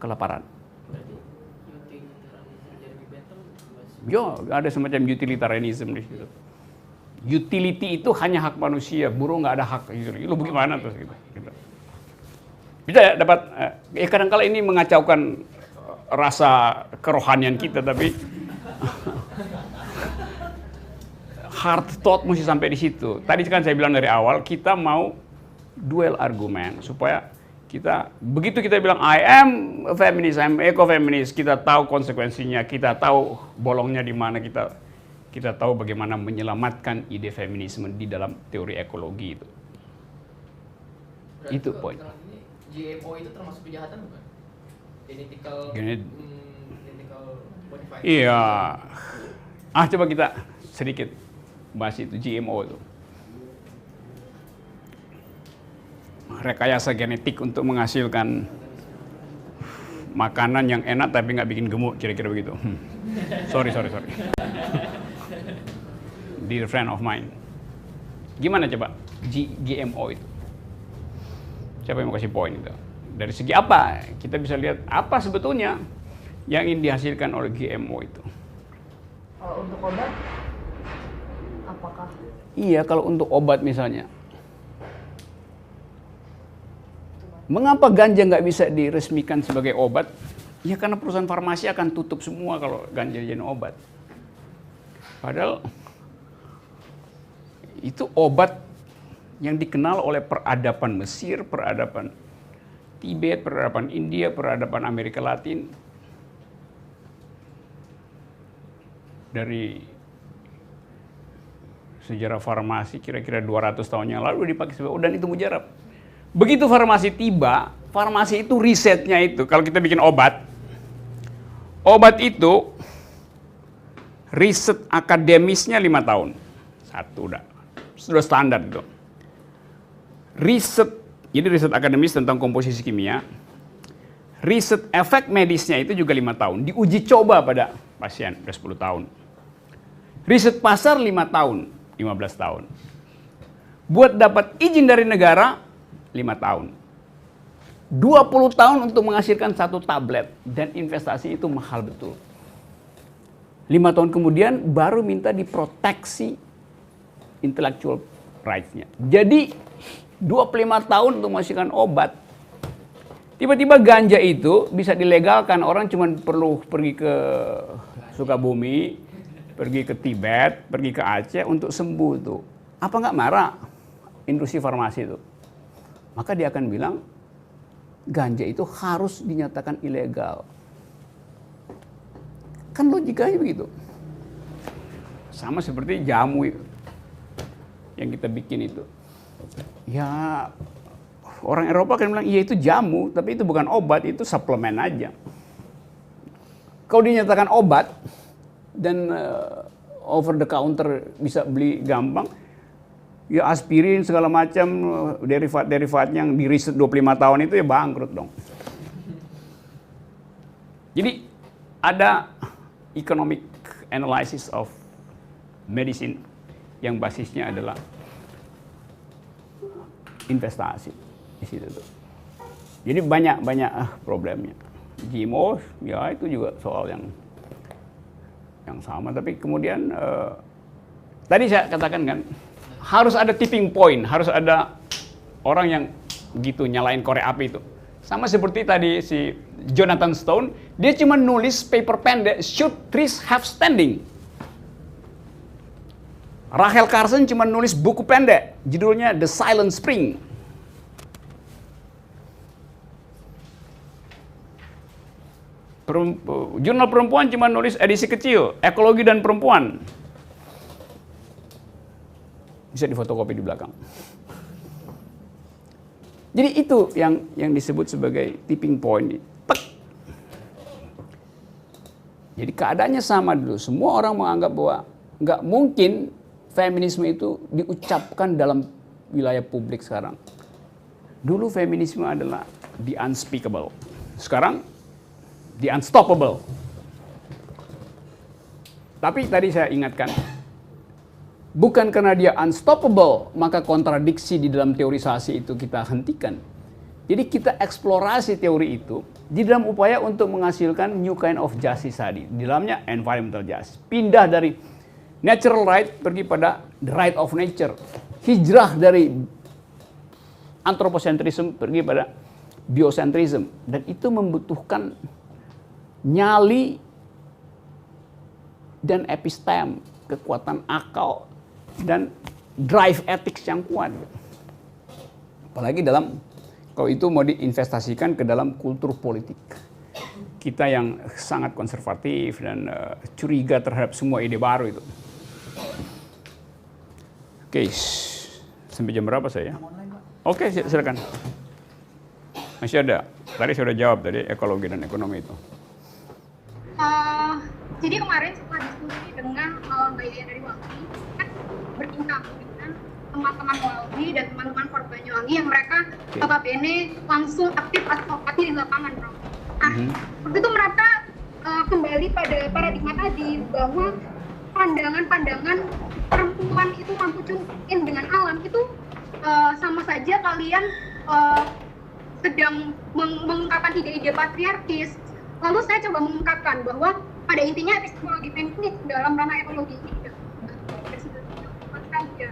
kelaparan. Ya, ada semacam utilitarianism di situ. Utility itu hanya hak manusia, burung nggak ada hak. Lu bagaimana tuh? Gitu. Bisa ya dapat. Kadang-kala ini mengacaukan rasa kerohanian kita, tapi hard thought mesti sampai di situ. Tadi kan saya bilang dari awal kita mau duel argumen supaya kita begitu kita bilang I am a feminist, I am eco-feminist, kita tahu konsekuensinya, kita tahu bolongnya di mana, kita tahu bagaimana menyelamatkan ide feminisme di dalam teori ekologi itu. Berarti Itu poin. GMO itu termasuk kejahatan bukan? Genetical modified. Iya. Coba kita sedikit bahas itu GMO itu. Rekayasa genetik untuk menghasilkan makanan yang enak tapi nggak bikin gemuk, kira-kira begitu. Sorry. Dear friend of mine. Gimana coba GMO itu? Siapa yang mau kasih poin itu? Dari segi apa? Kita bisa lihat apa sebetulnya yang ingin dihasilkan oleh GMO itu. Kalau untuk obat, apakah? Iya, kalau untuk obat misalnya. Mengapa ganja nggak bisa diresmikan sebagai obat? Ya karena perusahaan farmasi akan tutup semua kalau ganja jadi obat. Padahal itu obat yang dikenal oleh peradaban Mesir, peradaban Tibet, peradaban India, peradaban Amerika Latin. Dari sejarah farmasi kira-kira 200 tahun yang lalu dipakai sebagai dan itu mujarab. Begitu farmasi tiba, farmasi itu risetnya itu kalau kita bikin obat itu riset akademisnya 5 tahun. Satu sudah standar itu. Jadi riset akademis tentang komposisi kimia. Riset efek medisnya itu juga 5 tahun. Diuji coba pada pasien, udah 10 tahun. Riset pasar 5 tahun, 15 tahun. Buat dapat izin dari negara, 5 tahun. 20 tahun untuk menghasilkan satu tablet. Dan investasi itu mahal betul. 5 tahun kemudian baru minta diproteksi intellectual rights-nya. Jadi 25 tahun untuk menghasilkan obat. Tiba-tiba ganja itu bisa dilegalkan. Orang cuma perlu pergi ke Sukabumi, pergi ke Tibet, pergi ke Aceh untuk sembuh itu. Apa nggak marah industri farmasi itu? Maka dia akan bilang ganja itu harus dinyatakan ilegal. Kan logikanya begitu. Sama seperti jamu yang kita bikin itu. Ya orang Eropa kan bilang iya itu jamu, tapi itu bukan obat, itu suplemen aja. Kalau dinyatakan obat dan over the counter bisa beli gampang, ya aspirin segala macam derivat-derivatnya yang di riset 25 tahun itu ya bangkrut dong. Jadi ada economic analysis of medicine yang basisnya adalah investasi di situ tuh. Jadi banyak problemnya. GMO ya itu juga soal yang sama, tapi kemudian tadi saya katakan kan harus ada tipping point, harus ada orang yang gitu nyalain korek api itu. Sama seperti tadi si Jonathan Stone, dia cuma nulis paper pendek, Should Trees Have Standing. Rachel Carson cuma nulis buku pendek, judulnya The Silent Spring. Jurnal Perempuan cuma nulis edisi kecil, Ekologi dan Perempuan. Bisa difotokopi di belakang. Jadi itu yang disebut sebagai tipping point. Tek. Jadi keadaannya sama dulu. Semua orang menganggap bahwa nggak mungkin feminisme itu diucapkan dalam wilayah publik sekarang. Dulu feminisme adalah the unspeakable. Sekarang the unstoppable. Tapi tadi saya ingatkan, bukan karena dia unstoppable, maka kontradiksi di dalam teorisasi itu kita hentikan. Jadi kita eksplorasi teori itu di dalam upaya untuk menghasilkan new kind of justice tadi. Di dalamnya environmental justice. Pindah dari natural right pergi pada the right of nature. Hijrah dari anthropocentrism pergi pada biocentrism. Dan itu membutuhkan nyali dan epistem, kekuatan akal dan drive ethics yang kuat. Apalagi kalau itu mau diinvestasikan ke dalam kultur politik. Kita yang sangat konservatif dan curiga terhadap semua ide baru itu. Oke, sampai jam berapa saya? Oke, silakan. Masih ada. Tadi saya sudah jawab tadi ekologi dan ekonomi itu. Jadi kemarin setelah diskusi dengan Mbak Yaya dari Walhi, kan berbincang dengan teman-teman Walhi dan teman-teman Fort Banyuwangi yang mereka notabene langsung aktif advokasi di lapangan, Bro. Nah, waktu itu mereka kembali pada paradigma tadi bahwa pandangan-pandangan perempuan itu mampu tune-in dengan alam itu sama saja kalian sedang mengungkapkan ide-ide patriarkis. Lalu saya coba mengungkapkan bahwa pada intinya epistemologi feminis dalam ranah ekologi ini saja.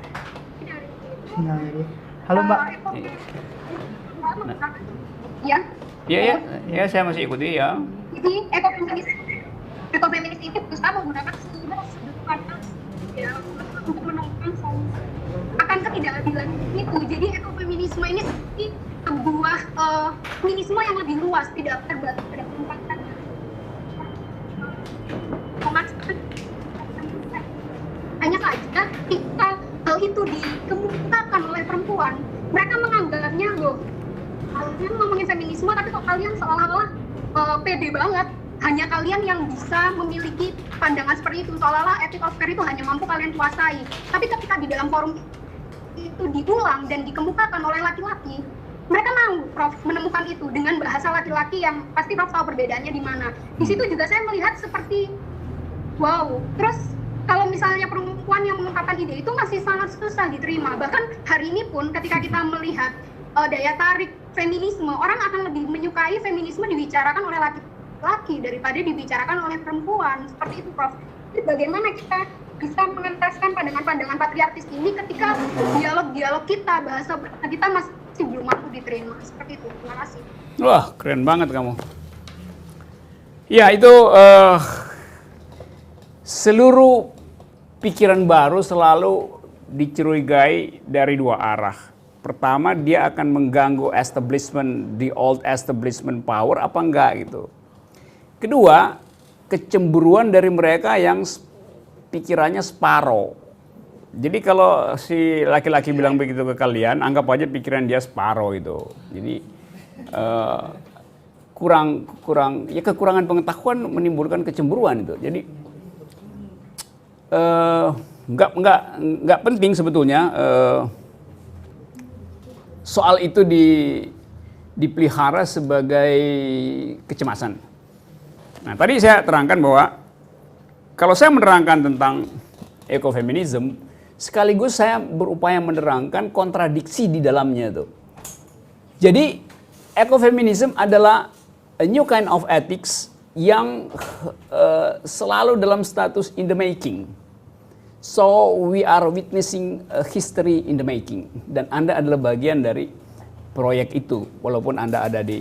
Halo Mbak. Ya, saya masih ikuti ya. Jadi ekofeminis ini berusaha menggunakan semua sudut pandang ya untuk menemukan solusi akan ketidakadilan itu. Jadi ekofeminisme ini seperti sebuah feminisme yang lebih luas, tidak terbatas pada penempatan. Hanya saja ketika hal itu dikemukakan oleh perempuan, mereka menganggapnya loh, kalian ngomongin feminisme tapi kok kalian seolah-olah pede banget, hanya kalian yang bisa memiliki pandangan seperti itu, seolah-olah ethical sphere itu hanya mampu kalian kuasai. Tapi ketika di dalam forum itu diulang dan dikemukakan oleh laki-laki, mereka mau Prof menemukan itu dengan bahasa laki-laki yang pasti Prof tahu perbedaannya di mana. Di situ juga saya melihat seperti wow, terus kalau misalnya perempuan yang mengungkapkan ide itu masih sangat susah diterima. Bahkan hari ini pun ketika kita melihat daya tarik feminisme, orang akan lebih menyukai feminisme dibicarakan oleh laki-laki daripada dibicarakan oleh perempuan. Seperti itu, Prof. Jadi bagaimana kita bisa mengentaskan pandangan-pandangan patriarkis ini ketika dialog-dialog kita, bahasa kita masih belum mampu diterima. Seperti itu. Terima kasih. Wah, keren banget kamu. Ya, itu seluruh pikiran baru selalu dicurigai dari dua arah. Pertama, dia akan mengganggu establishment, the old establishment power apa enggak gitu. Kedua, kecemburuan dari mereka yang pikirannya separoh. Jadi kalau si laki-laki bilang begitu ke kalian, anggap aja pikiran dia separoh itu. Jadi kekurangan pengetahuan menimbulkan kecemburuan itu. Jadi nggak penting sebetulnya soal itu dipelihara sebagai kecemasan. Nah, tadi saya terangkan bahwa kalau saya menerangkan tentang ekofeminisme, sekaligus saya berupaya menerangkan kontradiksi di dalamnya itu. Jadi ekofeminisme adalah a new kind of ethics yang selalu dalam status in the making. So we are witnessing a history in the making. Dan Anda adalah bagian dari proyek itu, walaupun Anda ada di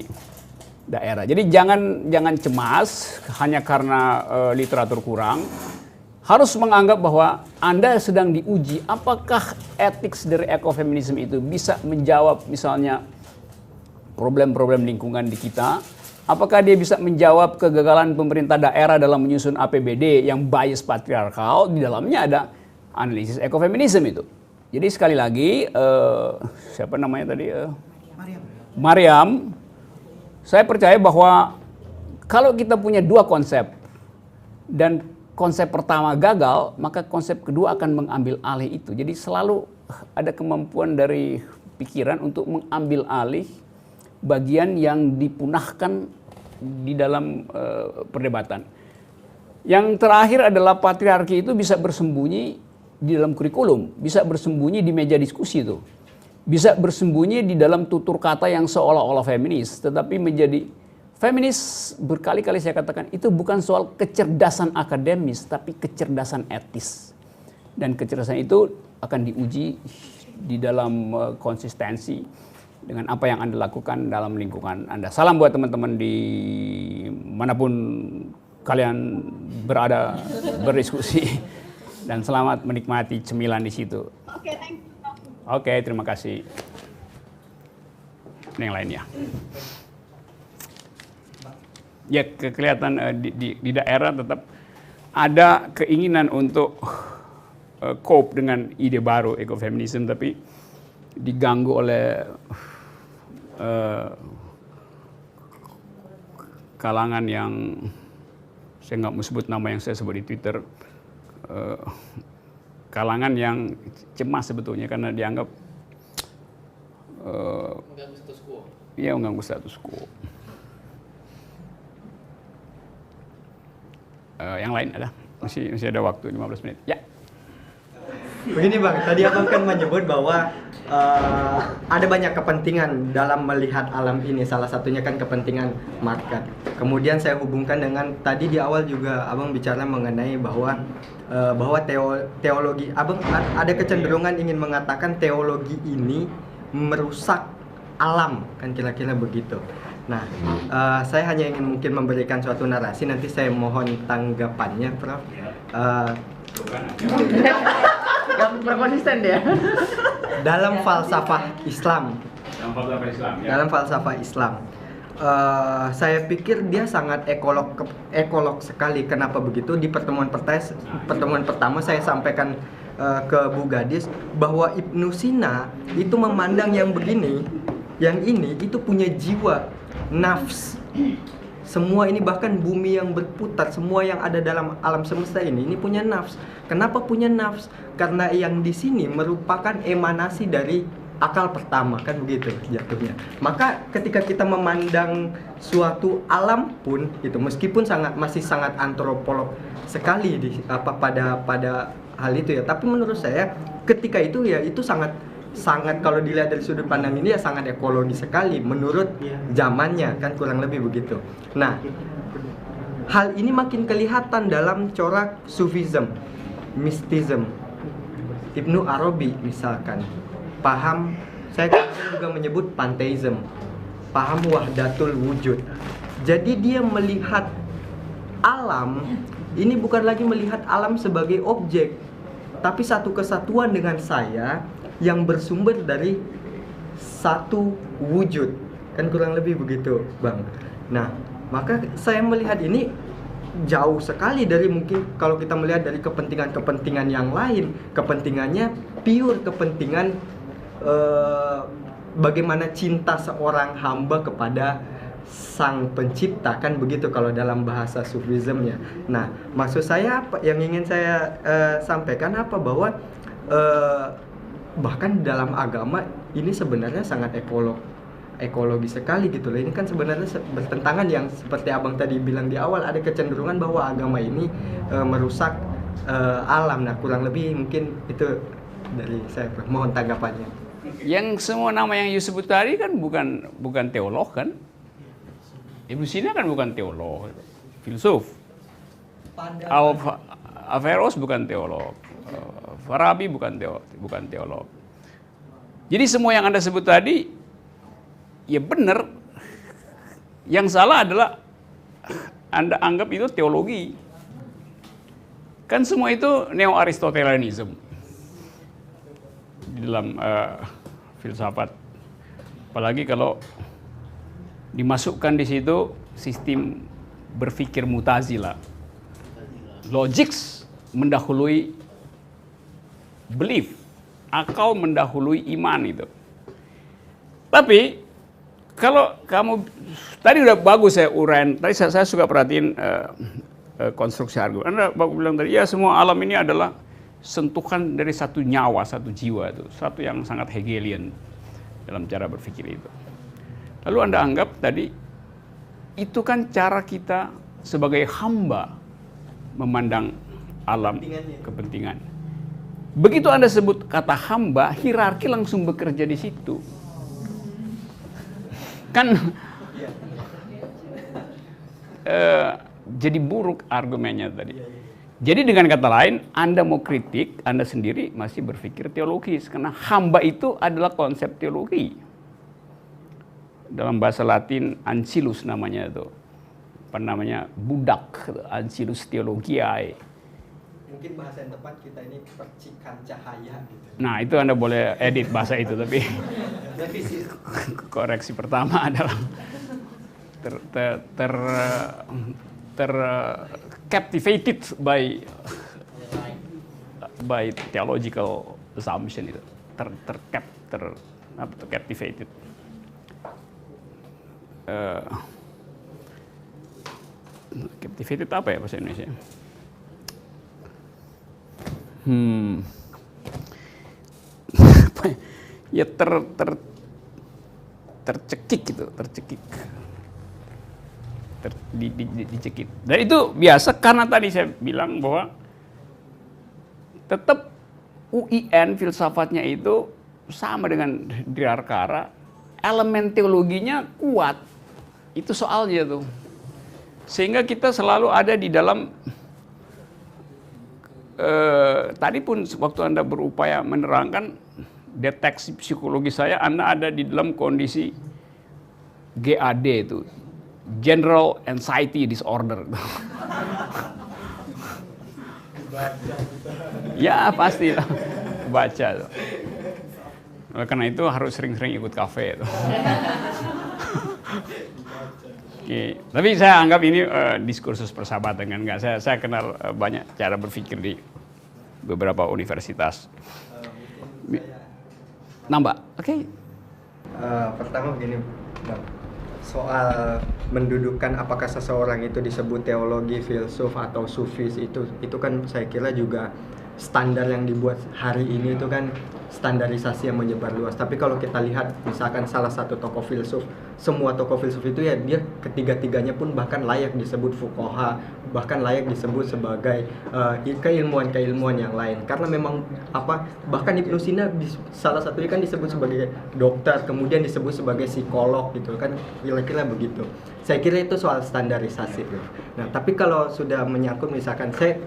daerah. Jadi jangan cemas hanya karena literatur kurang. Harus menganggap bahwa Anda sedang diuji apakah etik dari ekofeminisme itu bisa menjawab misalnya problem-problem lingkungan di kita. Apakah dia bisa menjawab kegagalan pemerintah daerah dalam menyusun APBD yang bias patriarkal, di dalamnya ada analisis ekofeminisme itu. Jadi sekali lagi, siapa namanya tadi? Mariam. Saya percaya bahwa kalau kita punya dua konsep, dan konsep pertama gagal, maka konsep kedua akan mengambil alih itu. Jadi selalu ada kemampuan dari pikiran untuk mengambil alih bagian yang dipunahkan di dalam perdebatan. Yang terakhir adalah patriarki itu bisa bersembunyi di dalam kurikulum, bisa bersembunyi di meja diskusi itu, bisa bersembunyi di dalam tutur kata yang seolah-olah feminis, tetapi menjadi feminis. Berkali-kali saya katakan itu bukan soal kecerdasan akademis, tapi kecerdasan etis, dan kecerdasan itu akan diuji di dalam konsistensi dengan apa yang Anda lakukan dalam lingkungan Anda. Salam buat teman-teman di manapun kalian berada berdiskusi, dan selamat menikmati cemilan di situ. Oke, thank you. Oke, terima kasih. Ini yang lainnya. Ya, kelihatan di daerah tetap ada keinginan untuk cope dengan ide baru ekofeminisme, tapi diganggu oleh kalangan yang saya nggak mau sebut nama yang saya sebut di Twitter, kalangan yang cemas sebetulnya karena dianggap Mengganggu status quo. ya mengganggu status quo. Yang lain ada? Masih ada waktu 15 menit. Ya. Begini Bang, tadi Abang kan menyebut bahwa ada banyak kepentingan dalam melihat alam ini, salah satunya kan kepentingan market. Kemudian saya hubungkan dengan tadi di awal juga Abang bicara mengenai bahwa teologi, Abang ada kecenderungan ingin mengatakan teologi ini merusak alam, kan kira-kira begitu. Nah, saya hanya ingin mungkin memberikan suatu narasi, nanti saya mohon tanggapannya, Prof. Yang berkonsisten dia. Dalam falsafah Islam, dalam falsafah Islam, saya pikir dia sangat ekolog sekali. Kenapa begitu? Di pertemuan pertama saya sampaikan ke Bu Gadis bahwa Ibnu Sina itu memandang yang begini, yang ini itu punya jiwa, nafs. Semua ini, bahkan bumi yang berputar, semua yang ada dalam alam semesta ini punya nafs. Kenapa punya nafs? Karena yang di sini merupakan emanasi dari akal pertama, kan begitu jatuhnya. Maka ketika kita memandang suatu alam pun itu, meskipun masih sangat antropolog sekali pada hal itu ya, tapi menurut saya ketika itu ya itu sangat kalau dilihat dari sudut pandang ini ya sangat ekologi sekali menurut zamannya, kan kurang lebih begitu. Nah, hal ini makin kelihatan dalam corak Sufism, mistism. Ibnu Arabi misalkan paham, saya juga menyebut panteism, paham wahdatul wujud. Jadi dia melihat alam ini bukan lagi melihat alam sebagai objek, tapi satu kesatuan dengan saya yang bersumber dari satu wujud, kan kurang lebih begitu Bang. Nah, maka saya melihat ini jauh sekali dari mungkin kalau kita melihat dari kepentingan-kepentingan yang lain. Kepentingannya pure kepentingan bagaimana cinta seorang hamba kepada sang pencipta, kan begitu kalau dalam bahasa Sufismnya. Nah, maksud saya apa yang ingin saya sampaikan bahwa bahkan dalam agama ini sebenarnya sangat ekologi sekali gitu loh. Ini kan sebenarnya bertentangan yang seperti Abang tadi bilang di awal, ada kecenderungan bahwa agama ini merusak alam. Nah, kurang lebih mungkin itu dari saya. Mohon tanggapannya. Yang semua nama yang disebut tadi kan bukan teolog kan? Ibnu Sina kan bukan teolog, filsuf. Averroes bukan teolog. Farabi bukan teolog. Jadi semua yang Anda sebut tadi ya benar, Yang salah adalah Anda anggap itu teologi. Kan semua itu neo-Aristotelianism di dalam filsafat. Apalagi kalau dimasukkan di situ sistem berpikir Mu'tazilah. Logics mendahului belief, akal mendahului iman itu. Tapi kalau kamu tadi udah bagus saya uraian, tadi saya suka perhatiin konstruksi argumen. Anda bagus bilang tadi, ya semua alam ini adalah sentuhan dari satu nyawa, satu jiwa itu, satu yang sangat Hegelian dalam cara berpikir itu. Lalu Anda anggap tadi itu kan cara kita sebagai hamba memandang alam kepentingan. Begitu Anda sebut kata hamba, hierarki langsung bekerja di situ. Kan jadi buruk argumennya tadi. Jadi dengan kata lain, Anda mau kritik, Anda sendiri masih berpikir teologis. Karena hamba itu adalah konsep teologi. Dalam bahasa Latin, ancillus namanya itu. Apa namanya? Budak, ancillus theologiae. Mungkin bahasa yang tepat kita ini percikan cahaya gitu. Nah, itu Anda boleh edit bahasa itu, tapi koreksi pertama adalah captivated by theological assumption itu. Captivated. Captivated apa ya bahasa Indonesia? Ya tercekik gitu, dicekik. Dan itu biasa karena tadi saya bilang bahwa tetap UIN filsafatnya itu sama dengan Dirarkara, elemen teologinya kuat. Itu soalnya tuh. Sehingga kita selalu ada di dalam tadi pun waktu Anda berupaya menerangkan deteksi psikologi saya, Anda ada di dalam kondisi GAD itu, General Anxiety Disorder. Ya pasti lah, baca tuh. Karena itu harus sering-sering ikut kafe tuh. Oke. Tapi saya anggap ini diskursus persahabatan kan enggak. Saya kenal banyak cara berpikir di beberapa universitas. Nambah, oke. Pertama begini, Bang. Soal mendudukan apakah seseorang itu disebut teologi, filsuf atau sufis itu kan saya kira juga standar yang dibuat hari ini itu kan standarisasi yang menyebar luas. Tapi kalau kita lihat misalkan salah satu tokoh filsuf, semua tokoh filsuf itu ya dia ketiga-tiganya pun bahkan layak disebut fuqaha, bahkan layak disebut sebagai keilmuan-keilmuan yang lain. Karena memang bahkan Ibnu Sina salah satunya kan disebut sebagai dokter, kemudian disebut sebagai psikolog gitu kan, kira-kira begitu. Saya kira itu soal standarisasi. Nah, tapi kalau sudah menyangkut misalkan saya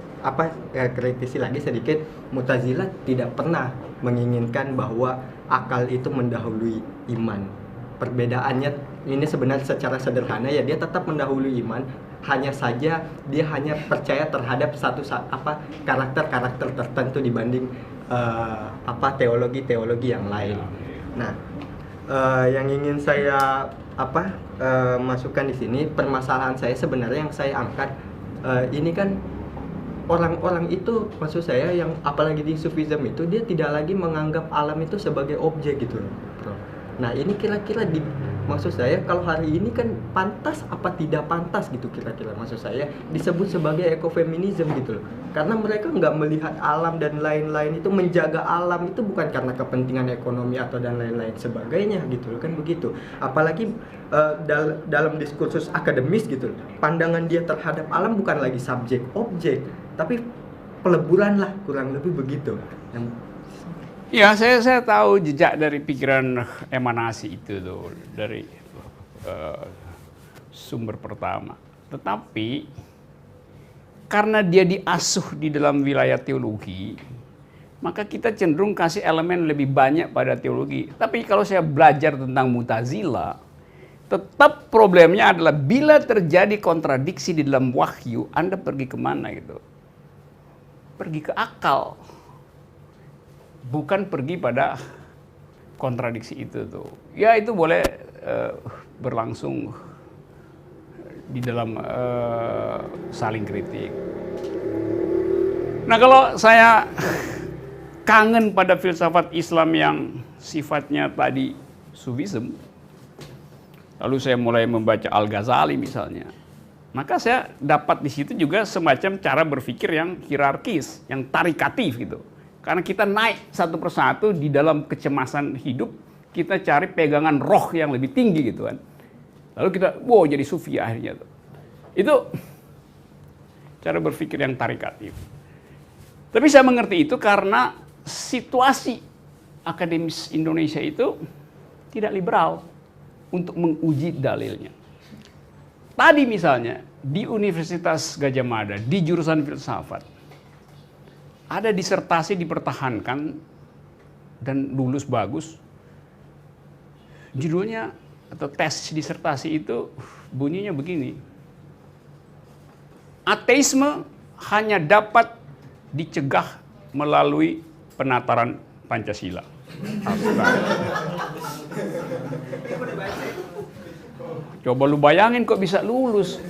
kritisi lagi sedikit, Mu'tazilah tidak pernah menginginkan bahwa akal itu mendahului iman. Perbedaannya ini sebenarnya secara sederhana ya, dia tetap mendahului iman, hanya saja dia hanya percaya terhadap karakter-karakter tertentu dibanding teologi-teologi yang lain. Nah, yang ingin saya masukkan di sini, permasalahan saya sebenarnya yang saya angkat ini kan orang-orang itu, maksud saya yang apalagi di sufism itu dia tidak lagi menganggap alam itu sebagai objek gitu loh, bro. Nah ini kira-kira maksud saya kalau hari ini kan pantas apa tidak pantas gitu kira-kira maksud saya disebut sebagai ekofeminisme gitu loh. Karena mereka nggak melihat alam dan lain-lain itu, menjaga alam itu bukan karena kepentingan ekonomi atau dan lain-lain sebagainya gitu loh, kan begitu. Apalagi dalam diskursus akademis gitu loh, pandangan dia terhadap alam bukan lagi subjek objek, tapi peleburan lah, kurang lebih begitu. Ya, saya tahu jejak dari pikiran emanasi itu tuh dari sumber pertama. Tetapi karena dia diasuh di dalam wilayah teologi, maka kita cenderung kasih elemen lebih banyak pada teologi. Tapi kalau saya belajar tentang Mu'tazilah, Tetap problemnya adalah bila terjadi kontradiksi di dalam wahyu, Anda pergi kemana gitu? Pergi ke akal. Bukan pergi pada kontradiksi itu tuh. Ya itu boleh berlangsung di dalam saling kritik. Nah kalau saya kangen pada filsafat Islam yang sifatnya tadi sufisme, lalu saya mulai membaca Al-Ghazali misalnya, maka saya dapat di situ juga semacam cara berpikir yang hierarkis, yang tarikatif gitu. Karena kita naik satu persatu di dalam kecemasan hidup, kita cari pegangan roh yang lebih tinggi gitu kan. Lalu kita, wow jadi sufi akhirnya tuh. Itu cara berpikir yang tarikatif. Tapi saya mengerti itu karena situasi akademis Indonesia itu tidak liberal untuk menguji dalilnya. Tadi misalnya di Universitas Gadjah Mada, di jurusan filsafat, ada disertasi dipertahankan dan lulus bagus. Judulnya atau tes disertasi itu bunyinya begini. Ateisme hanya dapat dicegah melalui penataran Pancasila. Coba lu bayangin kok bisa lulus.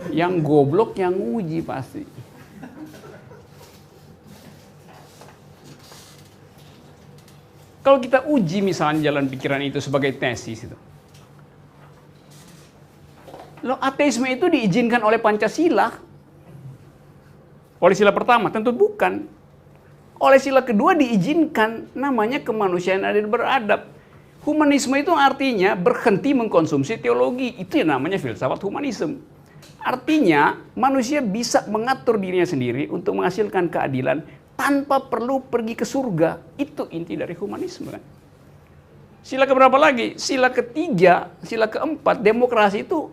Yang goblok yang uji pasti. Kalau kita uji misalnya jalan pikiran itu sebagai tesis itu. Loh, ateisme itu diizinkan oleh Pancasila. Oleh sila pertama tentu bukan. Oleh sila kedua diizinkan, namanya kemanusiaan adil beradab. Humanisme itu artinya berhenti mengkonsumsi teologi. Itu yang namanya filsafat humanisme. Artinya manusia bisa mengatur dirinya sendiri untuk menghasilkan keadilan tanpa perlu pergi ke surga. Itu inti dari humanisme kan. Sila keberapa lagi? Sila ketiga, sila keempat, demokrasi itu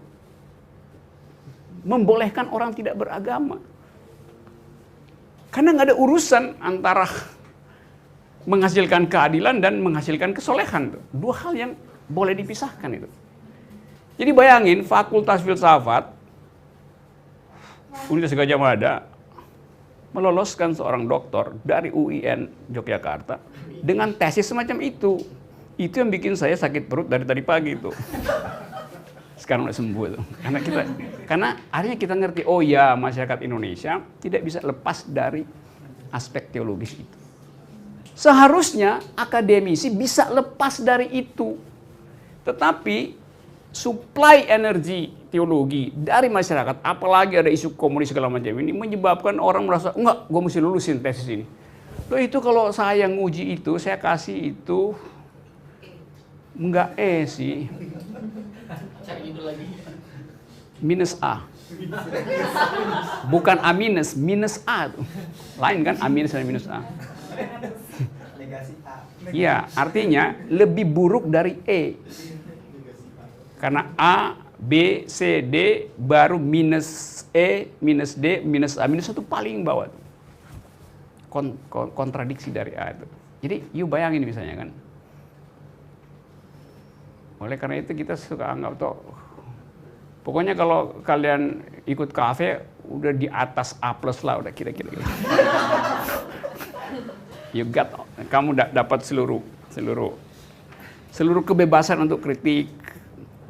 membolehkan orang tidak beragama. Karena nggak ada urusan antara menghasilkan keadilan dan menghasilkan kesolehan. Dua hal yang boleh dipisahkan itu. Jadi bayangin Fakultas Filsafat Universitas Gadjah Mada meloloskan seorang doktor dari UIN Yogyakarta dengan tesis semacam itu. Itu yang bikin saya sakit perut dari tadi pagi itu. Sekarang udah sembuh tuh. Karena akhirnya kita ngerti, oh ya masyarakat Indonesia tidak bisa lepas dari aspek teologis itu. Seharusnya akademisi bisa lepas dari itu. Tetapi supply energi teologi dari masyarakat, apalagi ada isu komunis segala macam ini, menyebabkan orang merasa, enggak, gue mesti lulusin tesis ini. Loh itu kalau saya nguji itu, saya kasih itu, enggak sih. Minus A. Bukan A minus, minus A tuh. Lain kan A minus dan minus A. Iya, artinya lebih buruk dari E. Karena A, B, C, D baru minus E, minus D, minus A. Minus A itu paling bawah tuh. Kontradiksi dari A itu. Jadi, you bayangin misalnya kan. Oleh karena itu kita suka anggap tuh, pokoknya kalau kalian ikut kafe udah di atas A+ lah, udah kira-kira. You got, kamu dapat seluruh kebebasan untuk kritik,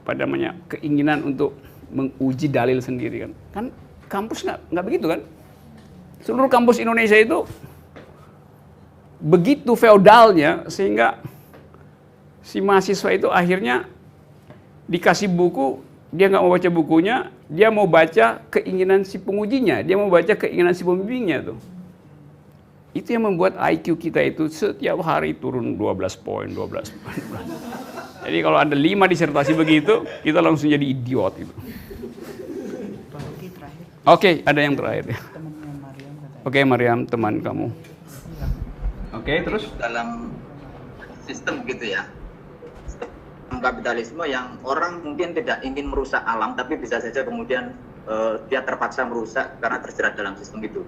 namanya keinginan untuk menguji dalil sendiri kan. Kan kampus nggak begitu kan? Seluruh kampus Indonesia itu begitu feodalnya sehingga si mahasiswa itu akhirnya dikasih buku, dia nggak mau baca bukunya, dia mau baca keinginan si pengujinya, dia mau baca keinginan si pembimbingnya tuh. Itu yang membuat IQ kita itu setiap hari turun 12 poin. Jadi kalau ada 5 disertasi begitu, kita langsung jadi idiot itu. Oke, ada yang terakhir ya. Oke, Mariam, teman kamu. Oke, terus dalam sistem gitu ya. Kapitalisme yang orang mungkin tidak ingin merusak alam, tapi bisa saja kemudian dia terpaksa merusak karena terjerat dalam sistem itu.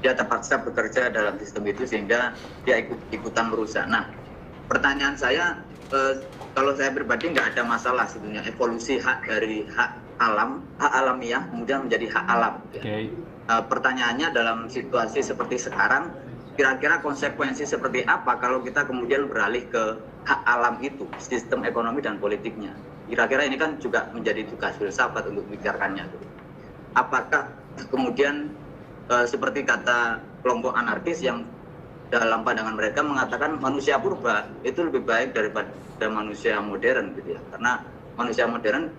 Dia terpaksa bekerja dalam sistem itu sehingga dia ikutan merusak. Nah, pertanyaan saya, kalau saya pribadi nggak ada masalah sebetulnya evolusi hak dari hak alamiah kemudian menjadi hak alam. Oke. Pertanyaannya dalam situasi seperti sekarang, kira-kira konsekuensi seperti apa kalau kita kemudian beralih ke hak alam itu, sistem ekonomi dan politiknya? Kira-kira ini kan juga menjadi tugas filsafat untuk memikirkannya. Apakah kemudian seperti kata kelompok anarkis yang dalam pandangan mereka mengatakan manusia purba itu lebih baik daripada manusia modern gitu ya, karena manusia modern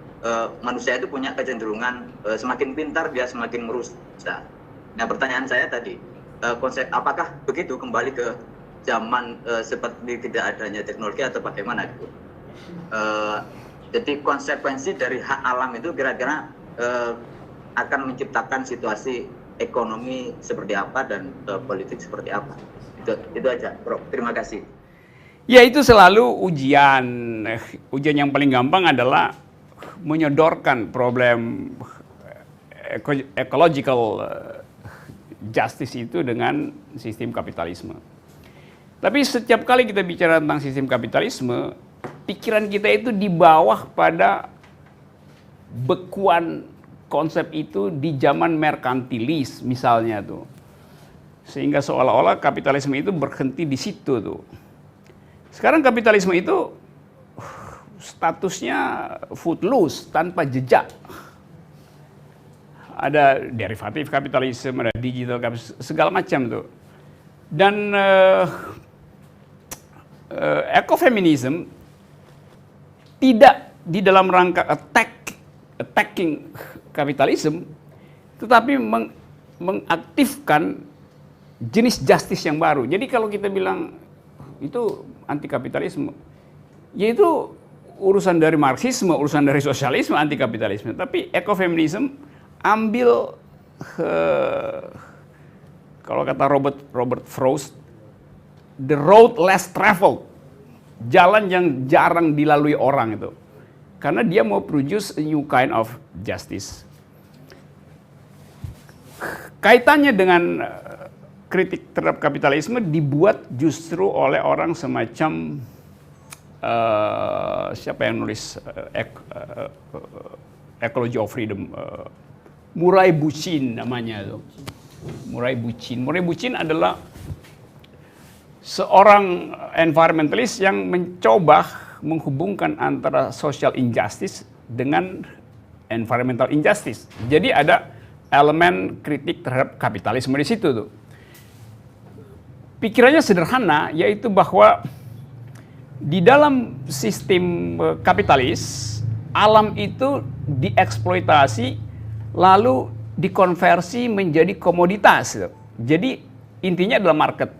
manusia itu punya kecenderungan semakin pintar dia semakin merusak. Nah pertanyaan saya tadi, konsep apakah begitu kembali ke zaman seperti tidak adanya teknologi atau bagaimana gitu? Jadi konsekuensi dari hak alam itu kira-kira akan menciptakan situasi ekonomi seperti apa dan politik seperti apa? Itu aja, Prof. Terima kasih. Ya itu selalu ujian. Ujian yang paling gampang adalah menyodorkan problem ecological justice itu dengan sistem kapitalisme. Tapi setiap kali kita bicara tentang sistem kapitalisme, pikiran kita itu di bawah pada bekuan konsep itu di zaman merkantilis misalnya tuh. Sehingga seolah-olah kapitalisme itu berhenti di situ tuh. Sekarang kapitalisme itu statusnya footloose, tanpa jejak. Ada derivatif kapitalisme, ada digital kapitalisme, segala macam tuh. Dan ekofeminisme tidak di dalam rangka attacking kapitalisme, tetapi mengaktifkan jenis justice yang baru. Jadi kalau kita bilang itu anti kapitalisme, yaitu urusan dari Marxisme, urusan dari sosialisme, anti kapitalisme. Tapi ekofeminisme ambil kalau kata Robert Frost, the road less traveled, jalan yang jarang dilalui orang itu. Karena dia mau produce a new kind of justice. Kaitannya dengan kritik terhadap kapitalisme dibuat justru oleh orang semacam siapa yang nulis Ecology of Freedom, Murray Bookchin namanya itu. Murray Bookchin adalah seorang environmentalist yang mencoba menghubungkan antara social injustice dengan environmental injustice. Jadi ada elemen kritik terhadap kapitalisme di situ tuh. Pikirannya sederhana, yaitu bahwa di dalam sistem kapitalis, alam itu dieksploitasi lalu dikonversi menjadi komoditas. Jadi intinya adalah market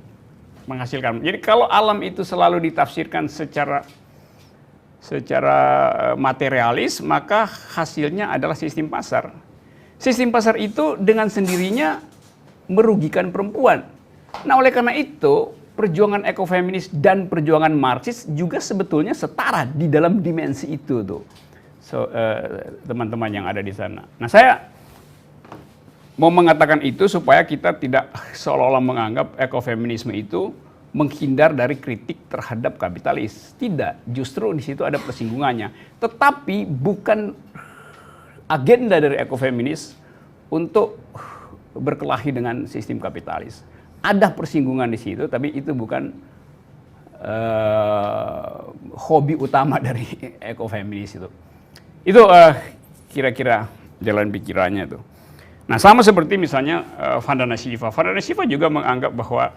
menghasilkan. Jadi kalau alam itu selalu ditafsirkan secara materialis, maka hasilnya adalah sistem pasar. Sistem pasar itu dengan sendirinya merugikan perempuan. Nah, oleh karena itu, perjuangan ekofeminis dan perjuangan Marxis juga sebetulnya setara di dalam dimensi itu tuh. Teman-teman yang ada di sana. Nah, saya mau mengatakan itu supaya kita tidak seolah-olah menganggap ekofeminisme itu menghindar dari kritik terhadap kapitalis. Tidak, justru di situ ada persinggungannya. Tetapi bukan agenda dari ekofeminis untuk berkelahi dengan sistem kapitalis. Ada persinggungan di situ, tapi itu bukan hobi utama dari ekofeminis itu. Itu kira-kira jalan pikirannya itu. Nah, sama seperti misalnya Vandana Shiva. Vandana Shiva juga menganggap bahwa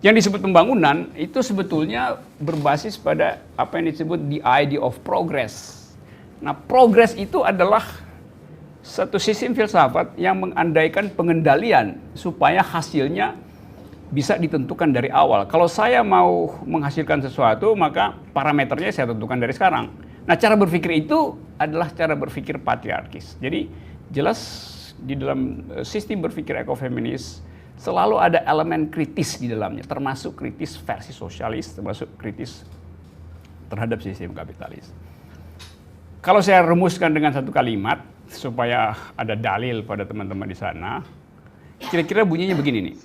yang disebut pembangunan itu sebetulnya berbasis pada apa yang disebut the idea of progress. Nah, progress itu adalah satu sistem filsafat yang mengandaikan pengendalian supaya hasilnya bisa ditentukan dari awal. Kalau saya mau menghasilkan sesuatu, maka parameternya saya tentukan dari sekarang. Nah, cara berpikir itu adalah cara berpikir patriarkis. Jadi jelas di dalam sistem berpikir ekofeminis selalu ada elemen kritis di dalamnya, termasuk kritis versi sosialis, termasuk kritis terhadap sistem kapitalis. Kalau saya rumuskan dengan satu kalimat supaya ada dalil pada teman-teman di sana, kira-kira bunyinya begini nih.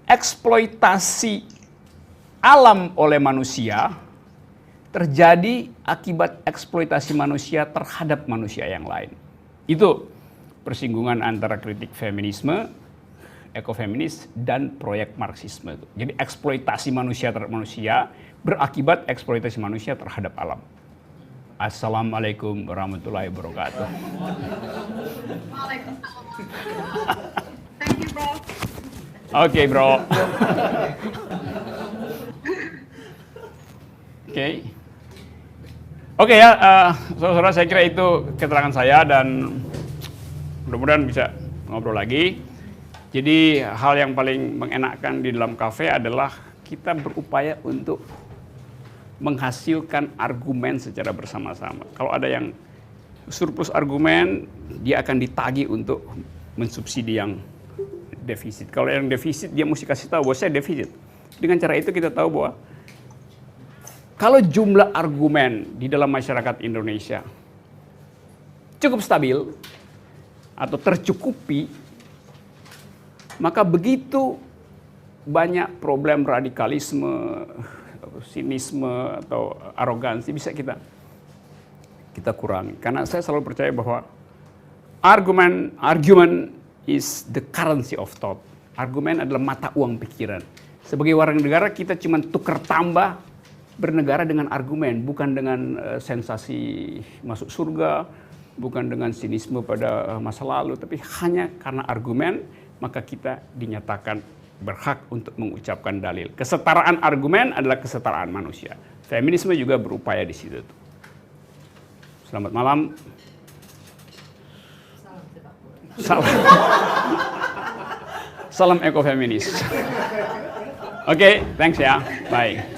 Eksploitasi alam oleh manusia terjadi akibat eksploitasi manusia terhadap manusia yang lain. Itu persinggungan antara kritik feminisme, ekofeminis, dan proyek Marxisme. Jadi eksploitasi manusia terhadap manusia berakibat eksploitasi manusia terhadap alam. Assalamualaikum warahmatullahi wabarakatuh. Waalaikumsalam. Thank you, bro. Oke, bro. Oke ya, saudara-saudara, saya kira itu keterangan saya dan mudah-mudahan bisa ngobrol lagi. Jadi hal yang paling mengenakkan di dalam kafe adalah kita berupaya untuk menghasilkan argumen secara bersama-sama. Kalau ada yang surplus argumen, dia akan ditagih untuk mensubsidi yang defisit. Kalau yang defisit, dia mesti kasih tahu bahwa saya defisit. Dengan cara itu kita tahu bahwa kalau jumlah argumen di dalam masyarakat Indonesia cukup stabil atau tercukupi, maka begitu banyak problem radikalisme, sinisme atau arogansi bisa kita kurangi. Karena saya selalu percaya bahwa argument is the currency of thought. Argumen adalah mata uang pikiran. Sebagai warga negara kita cuma tukar tambah bernegara dengan argumen, bukan dengan sensasi masuk surga, bukan dengan sinisme pada masa lalu, tapi hanya karena argumen maka kita dinyatakan berhak untuk mengucapkan dalil. Kesetaraan argumen adalah kesetaraan manusia. Feminisme juga berupaya di situ. Selamat malam. Salam ekofeminis. Oke, thanks ya. Bye.